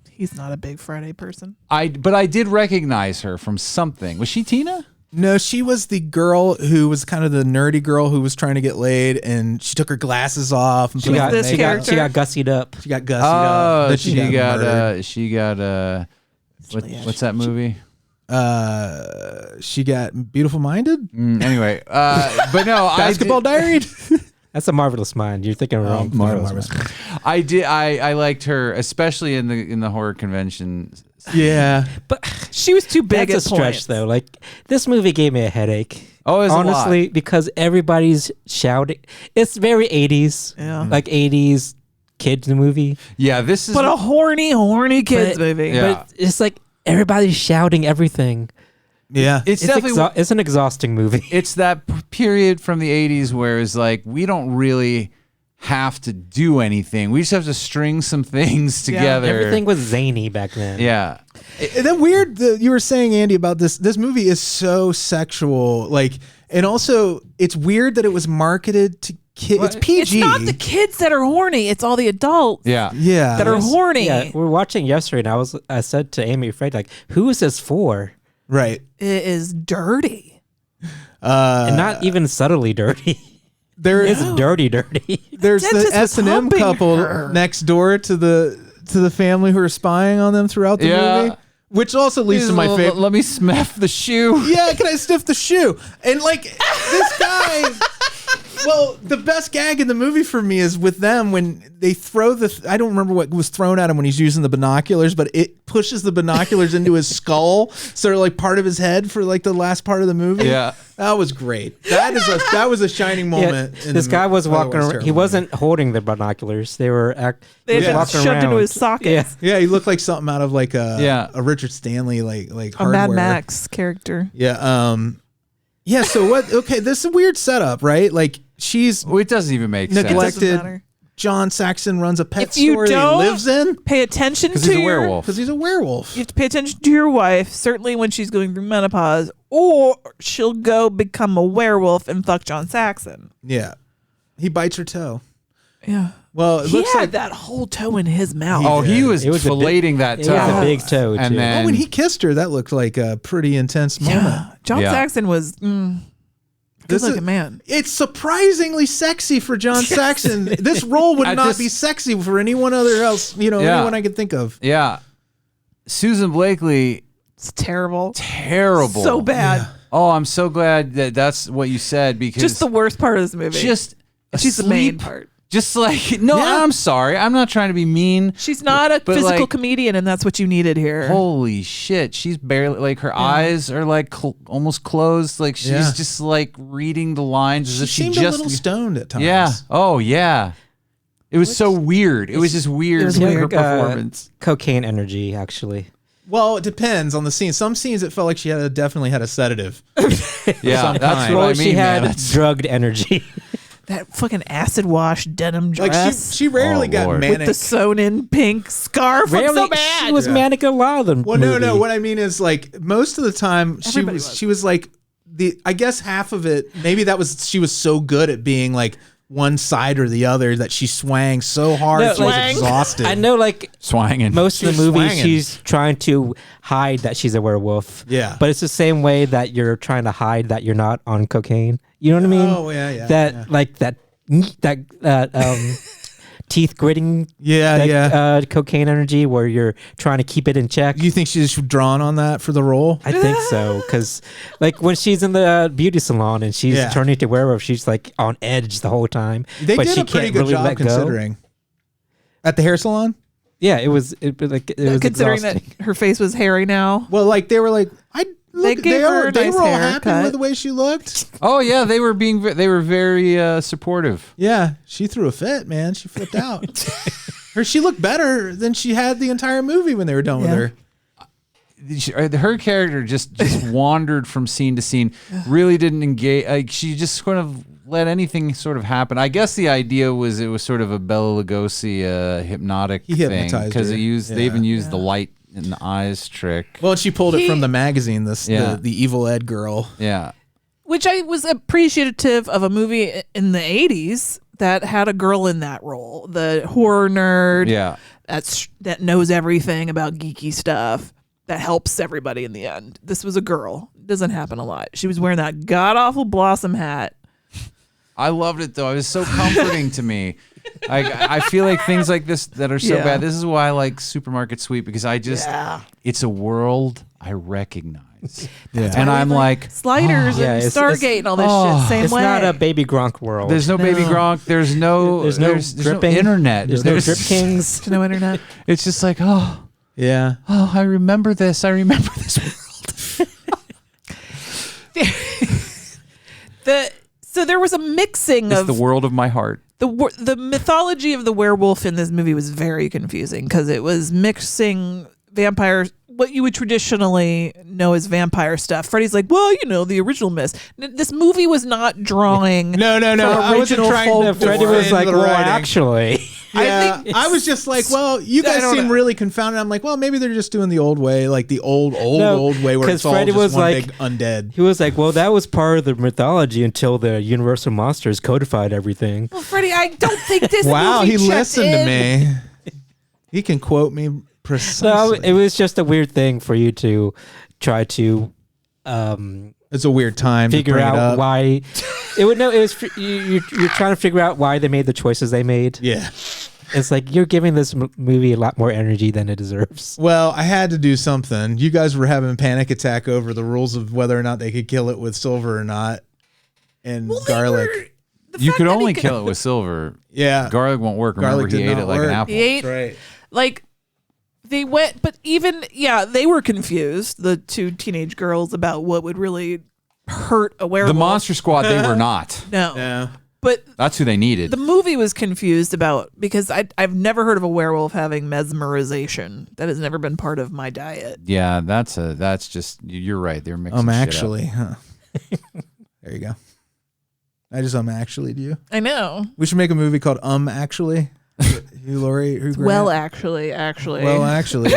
He's not a big Friday person. But I did recognize her from something. Was she Tina? No, she was the girl who was kind of the nerdy girl who was trying to get laid, and she took her glasses off. And She got gussied up. She got gussied up. Oh, Then she got what's that movie? She got Beautiful Minded. Anyway, but no, Basketball Diary. That's a Marvelous Mind. You're thinking wrong. Marvelous Mind. I did. I liked her, especially in the horror convention. Yeah, but she was too big. That's a stretch, points. though. Like, this movie gave me a headache. Oh, it's honestly, a lot. because everybody's shouting. It's very 80s. Yeah. Like 80s kids movie. Yeah, this is But a horny kids movie. Yeah. But it's like everybody's shouting everything. Yeah, it's definitely it's an exhausting movie. It's that period from the 80s where it's like we don't really have to do anything. We just have to string some things together. Everything was zany back then. Yeah. And then weird that you were saying, Andy, about this movie is so sexual, like, and also it's weird that it was marketed to kids. It's PG. It's not the kids that are horny. It's all the adults. Yeah. That are horny. Yeah, we were watching yesterday, and I said to Amy Freddy, like, who is this for? Right. It is dirty. And not even subtly dirty. It's dirty. There's the Dentist was S&M humping couple her. next door to the family who are spying on them throughout the movie. Which also leads to my favorite. Let me sniff the shoe. Yeah, can I sniff the shoe? And like this guy. Well, the best gag in the movie for me is with them when they throw I don't remember what was thrown at him when he's using the binoculars, but it pushes the binoculars into his skull, so they're like part of his head for like the last part of the movie. Yeah, that was great. That was a shining moment. Yeah, this guy was walking around. He wasn't holding the binoculars. They were they walking shoved around. into his sockets. Yeah, he looked like something out of like a Richard Stanley like a hardware. Mad Max character. Yeah. Yeah. So what? Okay, this is a weird setup, right? Like she's. Well, it doesn't even make sense. Neglected. John Saxon runs a pet If you store that don't he lives in. Pay attention to he's a werewolf. Because he's a werewolf. You have to pay attention to your wife, certainly when she's going through menopause, or she'll go become a werewolf and fuck John Saxon. Yeah. He bites her toe. Yeah. Well, it he looks had like that whole toe in his mouth. He was filleting that toe. It was a big toe, too. And then, when he kissed her, that looked like a pretty intense moment. John Saxon was good looking man. It's surprisingly sexy for John Saxon. This role would not be sexy for anyone other else, anyone I could think of. Yeah. Susan Blakely. It's terrible. Terrible. So bad. Yeah. Oh, I'm so glad that that's what you said because just the worst part of this movie. She's the main part. Just like, I'm sorry. I'm not trying to be mean. She's not a physical comedian, and that's what you needed here. Holy shit. She's barely, like, her eyes are, like, almost closed. Like, she's just, like, reading the lines as if she seemed a little stoned at times. Yeah. Oh, yeah. It was so weird. It was just weird. It was her performance. Cocaine energy, actually. Well, it depends on the scene. Some scenes it felt like she definitely had a sedative. Yeah, that's what I mean. She had drugged energy. That fucking acid wash denim dress. Like she rarely got manic. With the sewn in pink scarf. Rarely, so bad. She was manic a lot of them. Well, no. What I mean is like most of the time she was like I guess half of it, maybe she was so good at being like one side or the other that she swang so hard she was exhausted. I know, like swanging. Most of the movie, she's trying to hide that she's a werewolf. Yeah, but it's the same way that you're trying to hide that you're not on cocaine. You know what I mean? Oh yeah. That like that teeth gritting. Cocaine energy where you're trying to keep it in check. Do you think she's drawn on that for the role? I think so, because like when she's in the beauty salon and she's turning to werewolf, she's like on edge the whole time. They but did she a pretty can't good really job let considering. go. At the hair salon? Yeah, it was considering exhausting. that her face was hairy now. Well, like they were like they were all happy with the way she looked. Oh yeah, they were very supportive. Yeah, she threw a fit, man. She flipped out. She looked better than she had the entire movie when they were done with her. Her character just wandered from scene to scene. Really didn't engage. Like she just sort of let anything sort of happen. I guess the idea was it was sort of a Bela Lugosi hypnotic thing because they even used the light in the eyes trick. Well, she pulled it from the magazine. The Evil Ed girl. Yeah, which I was appreciative of a movie in the 80s that had a girl in that role, the horror nerd. Yeah, that knows everything about geeky stuff. That helps everybody in the end. This was a girl. Doesn't happen a lot. She was wearing that god awful blossom hat. I loved it though. It was so comforting to me. I feel like things like this that are so bad. This is why I like Supermarket Sweep because it's a world I recognize. And I'm like Sliders and Stargate and all this shit. Same way. It's not a Baby Gronk world. There's no Baby Gronk. There's no dripping. No internet. There's no Drip Kings. There's no internet. It's just like yeah. Oh, I remember this. I remember this world. So there was a mixing it's of the world of my heart. The mythology of the werewolf in this movie was very confusing because it was mixing vampires, what you would traditionally know as vampire stuff. Freddy's like, well, the original myths. This movie was not drawing. No. I wasn't trying to. Freddy was like, well, actually. Yeah, I was just like, well, you guys seem really confounded. I'm like, well, maybe they're just doing the old way, like the old way where it's all Freddy just was one like, big undead. He was like, well, that was part of the mythology until the Universal Monsters codified everything. Well, Freddy, I don't think this wow, movie he listened in. to me. He can quote me precisely. No, it was just a weird thing for you to try to It's a weird time to figure bring it out up. why. You're trying to figure out why they made the choices they made. Yeah. It's like you're giving this movie a lot more energy than it deserves. Well, I had to do something. You guys were having a panic attack over the rules of whether or not they could kill it with silver or not. And garlic. You could only kill it with silver. Yeah. Garlic won't work. Remember, Garlic he did ate not it like work. an apple. He ate, Right. like, they went, but even, they were confused, the two teenage girls, about what would really hurt a werewolf. The Monster Squad, they were not. No. Yeah. But that's who they needed. the movie was confused about, because I've never heard of a werewolf having mesmerization. That has never been part of my diet. Yeah, that's just, you're right. They're mixing shit Actually, up. huh? There you go. I just actually do you. I know. We should make a movie called Actually. Hugh Laurie, Hugh Grant. Well, actually. Well, actually.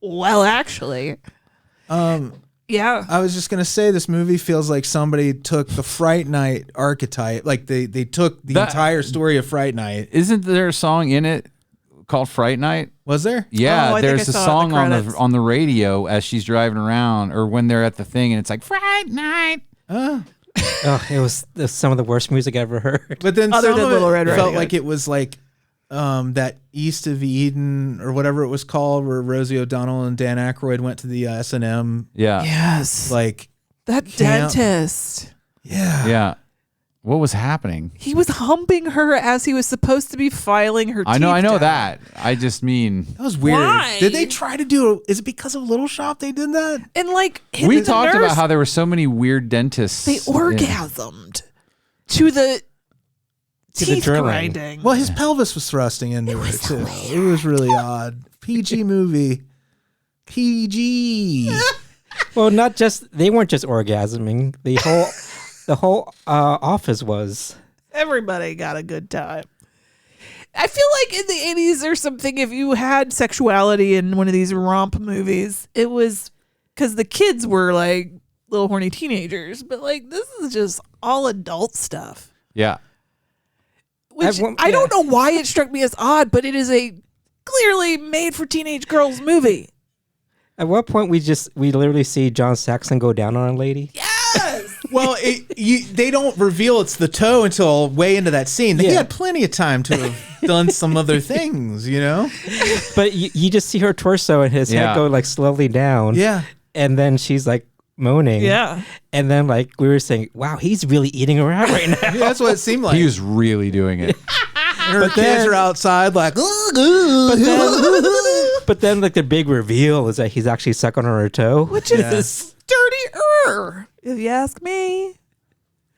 Well, actually. Yeah. I was just gonna say this movie feels like somebody took the Fright Night archetype, like they took the entire story of Fright Night. Isn't there a song in it called Fright Night? Was there? Yeah, Oh, I think there's I a saw it in song the credits. on the radio as she's driving around, or when they're at the thing, and it's like Fright Night. Oh, it was some of the worst music I ever heard. But then Other some than of Little it Red felt Riding like Hood. it was like that East of Eden or whatever it was called, where Rosie O'Donnell and Dan Aykroyd went to the S&M. Yeah. Yes. Like that camp. dentist. Yeah. Yeah. What was happening? He was humping her as he was supposed to be filing her teeth. I know down. that. I just mean That was weird. Why? Did they try to do? Is it because of Little Shop they did that? And like we the talked nurse, about how there were so many weird dentists. they orgasmed to the To the teeth drilling. grinding. Well, his pelvis was thrusting into it too. It was really odd. PG movie. PG. Well, they weren't just orgasming. The whole office was. Everybody got a good time. I feel like in the 80s there's something, if you had sexuality in one of these romp movies, it was because the kids were like little horny teenagers, but like this is just all adult stuff. Yeah. Which I don't know why it struck me as odd, but it is a clearly made for teenage girls movie. At what point we literally see John Saxon go down on a lady? Yes. Well, they don't reveal it's the toe until way into that scene. He had plenty of time to have done some other things, you know? But you just see her torso and his head go like slowly down. Yeah. And then she's like moaning. Yeah. And then like we were saying, wow, he's really eating her out right now. Yeah, that's what it seemed like. He was really doing it. Her kids are outside like, but then like the big reveal is that he's actually sucking on her toe. Which is dirtier, if you ask me.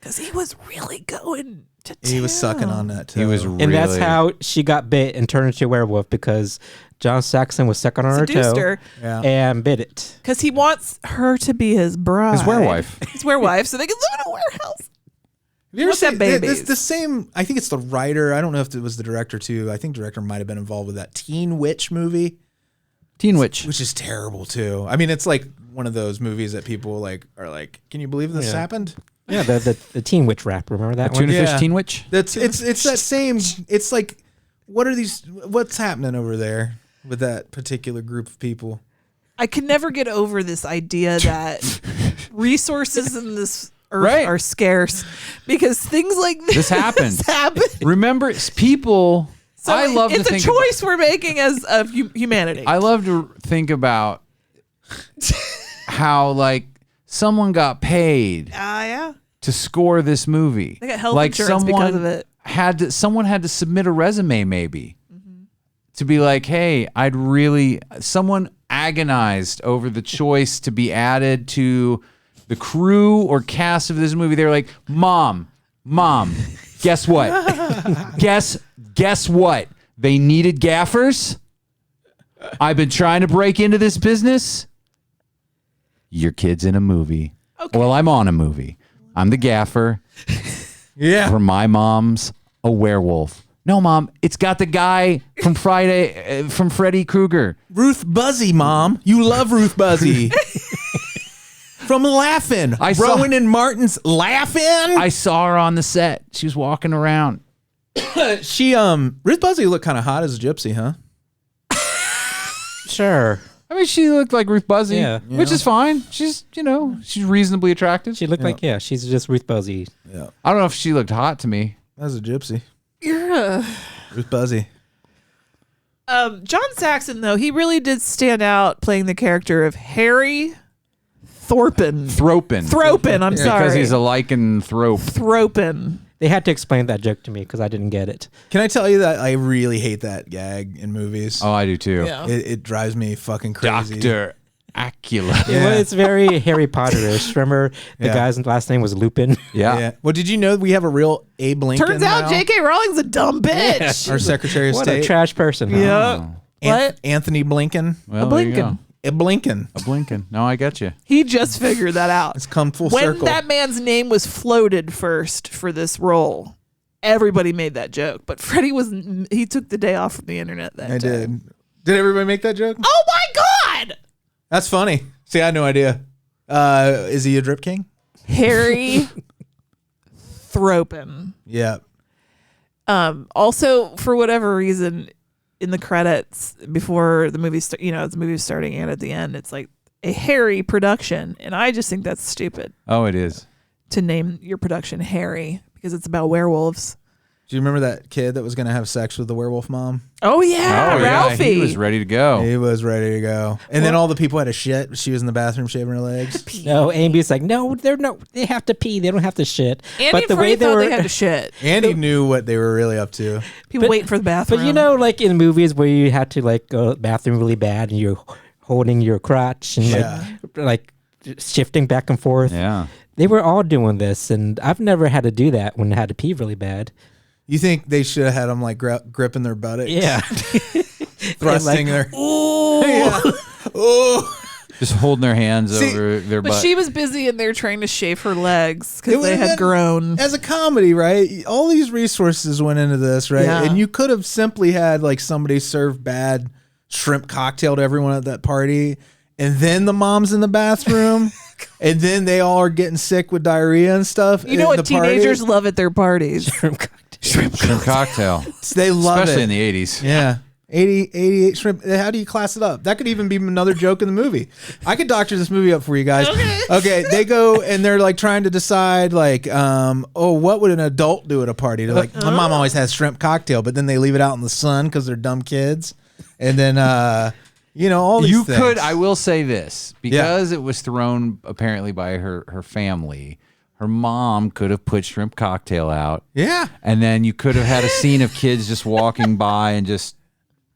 Because he was really going to town. He was sucking on that toe. He was really. And that's how she got bit and turned into a werewolf, because John Saxon was sucking on her Seduced toe her. and bit it. Because he wants her to be his bride. His werewolf. His werewolf, so they can live in a warehouse. Have you ever What's that seen babies? the same? I think it's the writer. I don't know if it was the director too. I think the director might have been involved with that Teen Witch movie. Teen Witch, which is terrible too. I mean, it's like one of those movies that people like are like, "Can you believe this happened?" Yeah, the Teen Witch rap. Remember that one? Tuna Fish Teen Witch. It's that same. It's like, what are these? What's happening over there with that particular group of people? I can never get over this idea that resources in this earth are scarce, because things like this happened. happen. Remember, it's people. So I love it's to a think choice we're making as of humanity. I love to think about how like someone got paid Yeah. to score this movie. They got health like insurance because of it. Someone had to submit a resume maybe to be like, hey, someone agonized over the choice to be added to the crew or cast of this movie. They're like, mom, guess what? Guess what? They needed gaffers. I've been trying to break into this business. Your kid's in a movie. Okay. Well, I'm on a movie. I'm the gaffer. Yeah. For my mom's a werewolf. No, Mom, it's got the guy from Freddy Krueger. Ruth Buzzy, Mom. You love Ruth Buzzy. From Laughing. Rowan and Martin's Laughing. I saw her on the set. She was walking around. Ruth Buzzy looked kind of hot as a gypsy, huh? Sure. I mean, she looked like Ruth Buzzy, Yeah. which is fine. She's, she's reasonably attractive. She looked like, she's just Ruth Buzzy. Yeah. I don't know if she looked hot to me. That's a gypsy. You're a... Ruth Buzzy. John Saxon, though, he really did stand out playing the character of Harry Thropin. I'm sorry. Because he's a lycanthrope. Thropin. They had to explain that joke to me because I didn't get it. Can I tell you that I really hate that gag in movies? Oh, I do too. Yeah. It drives me fucking crazy. Dr. Acula. Well, it's very Harry Potter-ish. Remember, the guy's last name was Lupin. Yeah. Well, did you know we have a real Abe Lincoln Turns out now? J.K. Rowling's a dumb bitch. Our Secretary of What State. a trash person. Huh? Yeah. What? Anthony Blinken. Well, A there you Blinken. go. A Blinken. A Blinken. No, I get you. He just figured that out. It's come full When circle. that man's name was floated first for this role, everybody made that joke. But Freddie he took the day off from the internet that I day. did. Did everybody make that joke? Oh my God! That's funny. See, I had no idea. Is he a drip king? Harry Thropin. Yeah. Also, for whatever reason, in the credits before the movie, the movie was starting and at the end, it's like a Harry production, and I just think that's stupid Oh, it is. to name your production Harry because it's about werewolves. Do you remember that kid that was going to have sex with the werewolf mom? Oh yeah, Ralphie. He was ready to go. He was ready to go. And then all the people had a shit. She was in the bathroom shaving her legs. No, Amy's like, no, they have to pee. They don't have to shit. Andy but the and way Freddie thought they had to shit. Andy knew what they were really up to. People wait for the bathroom. But you know, like in movies where you had to like go to the bathroom really bad and you're holding your crotch and like shifting back and forth. Yeah. They were all doing this, and I've never had to do that when I had to pee really bad. You think they should have had them like gripping their buttocks? Yeah. Thrusting their. Ooh. Yeah. Ooh. Just holding their hands over their But butt. she was busy in there trying to shave her legs because they had grown. As a comedy, right? All these resources went into this, right? Yeah. And you could have simply had like somebody serve bad shrimp cocktail to everyone at that party, and then the mom's in the bathroom, and then they all are getting sick with diarrhea and stuff. You know what teenagers love at their parties? Shrimp cocktail. They love Especially it. in the 80s. Yeah. 88 shrimp. How do you class it up? That could even be another joke in the movie. I could doctor this movie up for you guys. Okay. They go and they're like trying to decide like, what would an adult do at a party? They're like, my mom always has shrimp cocktail, but then they leave it out in the sun because they're dumb kids. And then, all these things. Could, I will say this, because it was thrown apparently by her family. Her mom could have put shrimp cocktail out. Yeah. And then you could have had a scene of kids just walking by and just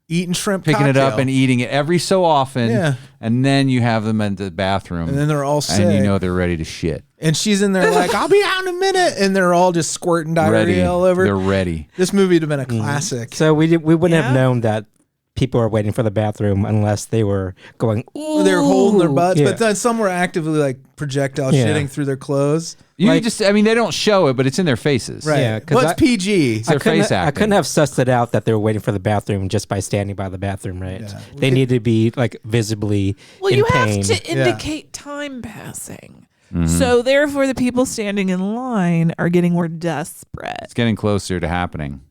eating shrimp picking cocktail. it up and eating it every so often. Yeah. And then you have them in the bathroom. And then they're all sick. And you know they're ready to shit. And she's in there like, I'll be out in a minute. And they're all just squirting diarrhea Ready. all over. They're ready. This movie would have been a classic. So we wouldn't have known that people were waiting for the bathroom unless they were going, ooh. They were holding their butts, Yeah. but then some were actively like projectile Yeah. shitting through their clothes. They don't show it, but it's in their faces. Right. Yeah, Well, it's PG. It's their face I acting. couldn't have sussed it out that they were waiting for the bathroom just by standing by the bathroom, right? Yeah. They need to be like visibly Well, in you pain. have to indicate time passing. So therefore, the people standing in line are getting more desperate. It's getting closer to happening.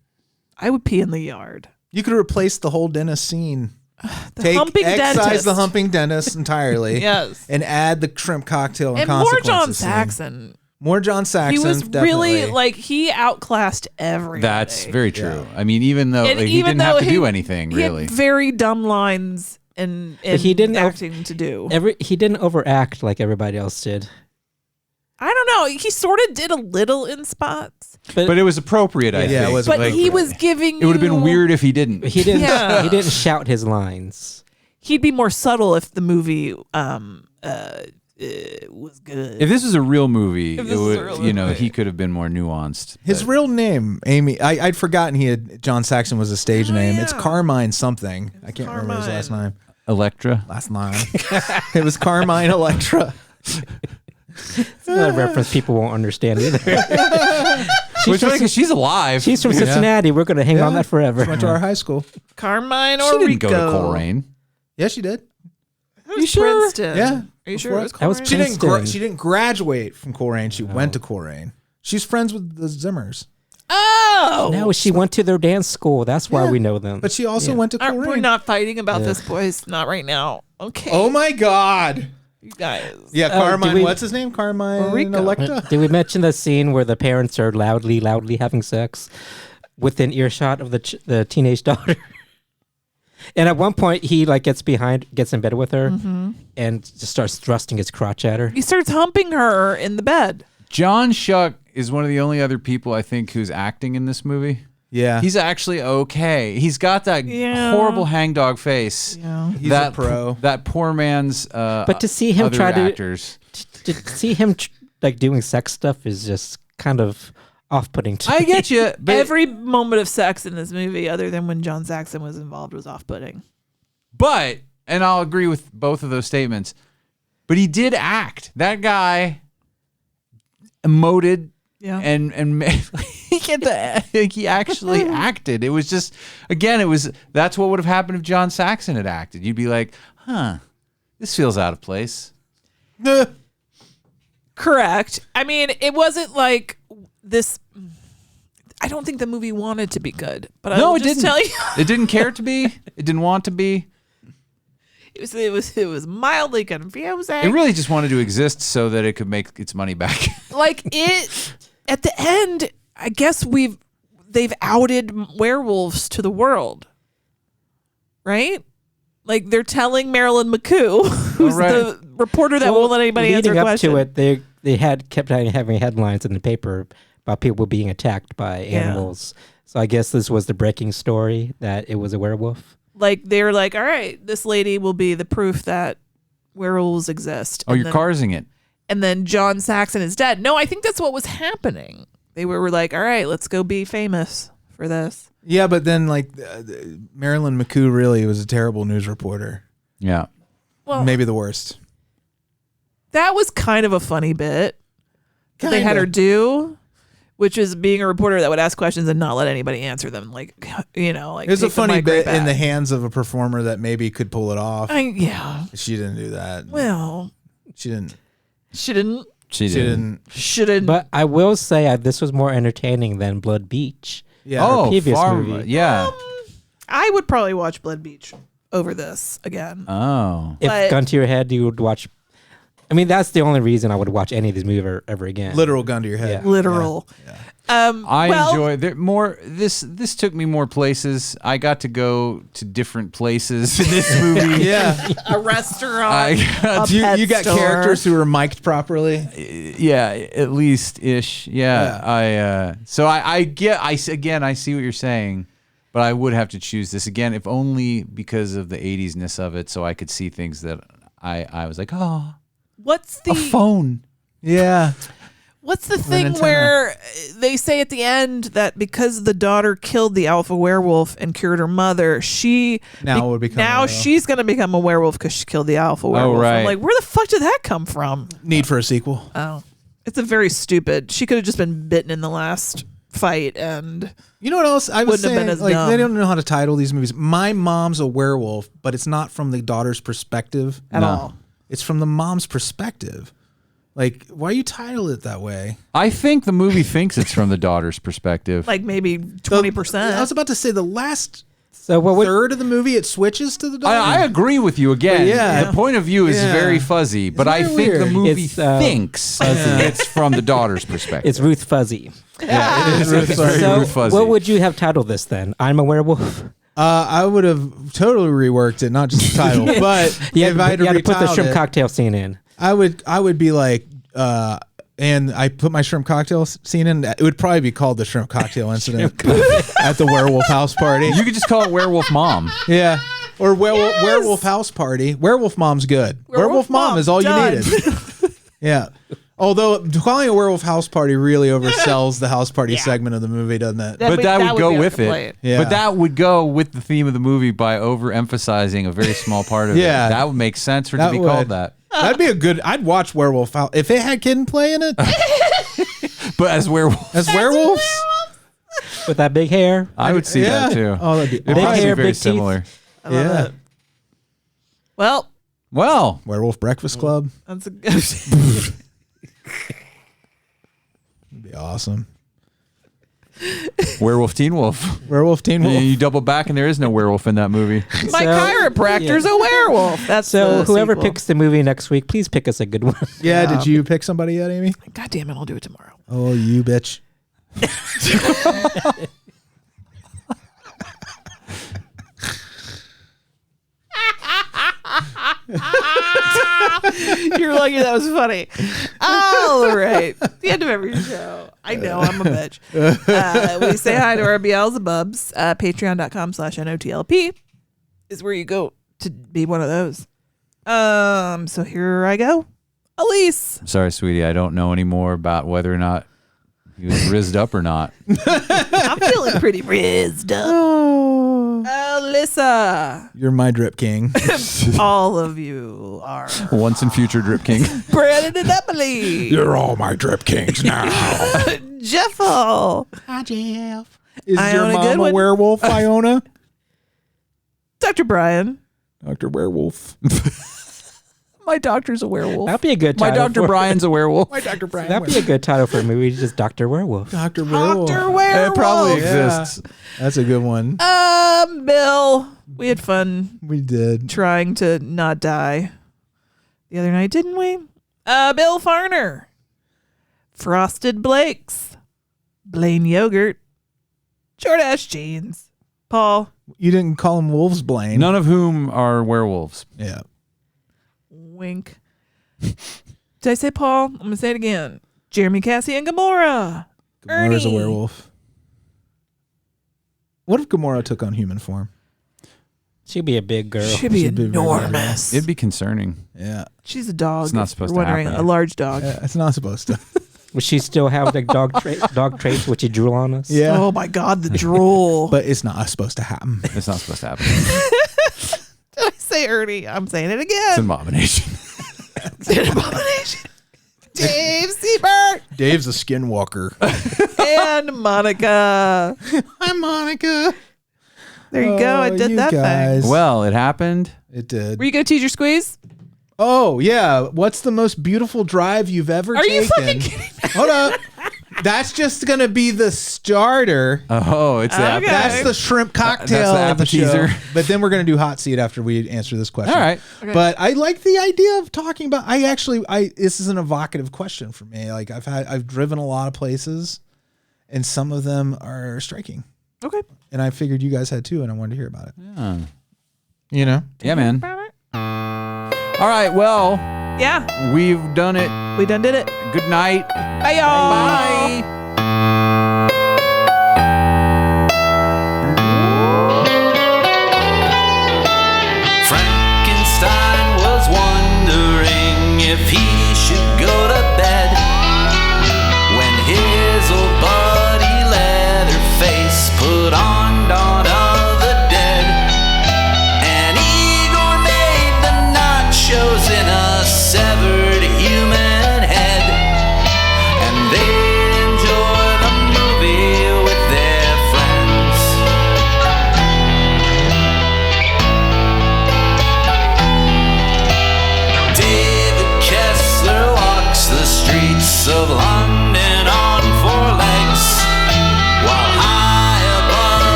I would pee in the yard. You could replace the whole dentist scene. Humping excise dentist. the humping dentist entirely. Yes. And add the shrimp cocktail And more consequences John scene. Saxon. More John Saxon. He was definitely. really like he outclassed everybody. That's very true. I mean, even though And he even didn't have though to do anything, he really. had very dumb lines and But he didn't acting to do. He didn't overact like everybody else did. I don't know. He sort of did a little in spots, But it was appropriate, I think. it was. but he was giving. It would have been you- weird if he didn't. He didn't. Yeah. He didn't shout his lines. He'd be more subtle if the movie was good. If this was a real movie, If it this was a would, real movie. he could have been more nuanced. His real name, Amy. I'd forgotten John Saxon was a stage name. It's Carmine something. I can't remember his last name. Electra. Last name. It was Carmine Electra. It's not a reference people won't understand either. Which funny because she's alive. She's from Cincinnati. We're going to hang on that forever. She went to our high school. Carmine or She didn't Rico? go to Coleraine. Yeah, she did. You sure? Princeton. Yeah. Are you sure it was That was Coleraine? She Princeton. didn't graduate from Coleraine. She went to Coleraine. She's friends with the Zimmers. Oh! No, she went to their dance school. That's why we know them. But she also went to We're Kombrinck. not fighting about this, boys. Not right now. Okay. Oh my God. You guys. Yeah, Carmine. What's his name? Carmine Electa. Did we mention the scene where the parents are loudly having sex within earshot of the teenage daughter? And at one point, he gets in bed with her, and just starts thrusting his crotch at her. He starts humping her in the bed. John Schuck is one of the only other people I think who's acting in this movie. Yeah. He's actually okay. He's got that horrible hangdog face. Yeah. He's a pro. That poor man's but to see him other try actors. to see him doing sex stuff is just kind of off-putting to I me. get you. But Every moment of sex in this movie, other than when John Saxon was involved, was off-putting. But, and I'll agree with both of those statements, but he did act. That guy emoted and he actually acted. It was just, again, that's what would have happened if John Saxon had acted. You'd be like, this feels out of place. Correct. I mean, it wasn't like this. I don't think the movie wanted to be good, but No, I'll it just didn't. tell you, It didn't care to be. It didn't want to be. it was mildly confusing. It really just wanted to exist so that it could make its money back. At the end, I guess they've outed werewolves to the world, right? Like they're telling Marilyn McCoo, who's the reporter that won't let anybody answer a question. Leading up to it, they kept having headlines in the paper about people being attacked by animals. So I guess this was the breaking story that it was a werewolf. Like they were like, all right, this lady will be the proof that werewolves exist. Oh, you're carsing it. And then John Saxon is dead. No, I think that's what was happening. They were like, all right, let's go be famous for this. Yeah, but then Marilyn McCoo really was a terrible news reporter. Yeah. Well, maybe the worst. That was kind of a funny bit that they had her do, which is being a reporter that would ask questions and not let anybody answer them. It was a funny bit in the hands of a performer that maybe could pull it off. Yeah. She didn't do that. Well, she didn't. She didn't. But I will say this was more entertaining than Blood Beach. Yeah. Her previous movie. Yeah. I would probably watch Blood Beach over this again. Oh. If gun to your head, you would watch. I mean, that's the only reason I would watch any of these movies ever again. Literal gun to your head. Yeah. Literal. Yeah. I enjoy more. This took me more places. I got to go to different places in this movie. Yeah, a restaurant. You got store. characters who were mic'd properly. Yeah, at least ish. Yeah. I see what you're saying, but I would have to choose this again, if only because of the 80s-ness of it, so I could see things that I was like, oh, what's the a phone? Yeah. What's the thing where they say at the end that because the daughter killed the alpha werewolf and cured her mother, she's going to become a werewolf because she killed the alpha werewolf? right. I'm like, where the fuck did that come from? Need for a sequel. Oh, it's a very stupid. She could have just been bitten in the last fight, and you know what else I was saying? Been as dumb. They don't know how to title these movies. My Mom's a Werewolf, but it's not from the daughter's perspective at all. It's from the mom's perspective. Like, why you title it that way? I think the movie thinks it's from the daughter's perspective. Like maybe 20%. I was about to say the last third of the movie, it switches to the daughter. I agree with you again. Yeah. The point of view is very fuzzy, but I think weird. the movie thinks it's from the daughter's perspective. It's Ruth Fuzzy. Yeah, it is Ruth Fuzzy. What would you have titled this then? I'm a werewolf? I would have totally reworked it, not just the title, but if I had to put the shrimp cocktail scene in. I would be like, and I put my shrimp cocktail scene in. It would probably be called the shrimp cocktail incident at the werewolf house party. You could just call it Werewolf Mom. Yeah, or werewolf house party. Werewolf Mom's good. Werewolf Mom is all you needed. Yeah. Although calling it a werewolf house party really oversells the house party segment of the movie, doesn't it? But that would go with it. Yeah. But that would go with the theme of the movie by overemphasizing a very small part of it. That would make sense for it to be called that. That'd be a good. I'd watch Werewolf House if it had Kid and Play in it. But as werewolves. As werewolves? With that big hair. I would see that too. Oh, that'd be It'd probably hair, be very big similar. teeth. I love that. Well, Werewolf Breakfast Club. That's It'd be awesome. Werewolf Teen Wolf. Werewolf Teen Wolf. You double back and there is no werewolf in that movie. My chiropractor's a werewolf. That's So the whoever sequel. picks the movie next week, please pick us a good one. Yeah, did you pick somebody yet, Amy? God damn it, I'll do it tomorrow. Oh, you bitch. You're lucky that was funny. All right. The end of every show. I know, I'm a bitch. We say hi to our Beelzebubs. Patreon.com/NOTLP is where you go to be one of those. So here I go. Alise. Sorry, sweetie. I don't know any more about whether or not he was rizzed up or not. I'm feeling pretty rizzed up. Alyssa. You're my drip king. All of you are. Once and future Drip King. Branan and Emily. You're all my drip kings now. Jeffel. Hi, Jeff. Is Iona your mom Goodwin. a werewolf, Iona? Dr. Brian. Dr. Werewolf. My doctor's a werewolf. That'd be a good My title. Dr. Brian's a werewolf. My Dr. Brian. That'd be a good title for a movie, just Dr. Werewolf. Dr. Werewolf. Dr. Werewolf. It probably exists. That's a good one. Bill. We had fun We did. trying to not die the other night, didn't we? Bill Farner. Frosted Blakes. Blayne Yogurt. Jordache Jeans. Paul. You didn't call him Wolves, Blayne. None of whom are werewolves. Yeah. Wink. Did I say Paul? I'm going to say it again. Jeremy, Cassie, and Gamora. Gamora's a Ernie. werewolf. What if Gamora took on human form? She'd be a big girl. She'd be She'd be very enormous. It'd be concerning. Yeah. She's a dog. It's not if supposed you're to wondering. happen. A large dog. Yeah, it's not supposed to. Would she still have like dog traits which he drew on us? Yeah. Oh my God, the drool. But it's not supposed to happen. It's not supposed to happen. Did I say Ernie? I'm saying it It's again. an abomination. It's an abomination. Dave Siebert Dave's a skinwalker. and Monica. Hi, Monica. There you go. I Oh, did you that guys. thing. Well, it happened. It did. Were you going to tease your squeeze? Oh, yeah. What's the most beautiful drive you've ever Are taken? you fucking kidding me? Hold up. That's just going to be the starter. Oh, it's the Okay. That's the shrimp cocktail That's the of the show. appetizer. But then we're going to do hot seat after we answer this question. All right. Okay. But I like the idea of talking about. This is an evocative question for me. Like I've driven a lot of places, and some of them are striking. Okay. And I figured you guys had too, and I wanted to hear about it. Yeah. You know? Yeah, man. All right. Well, Yeah. we've done it. We done did it. Good night. Bye, y'all. Bye.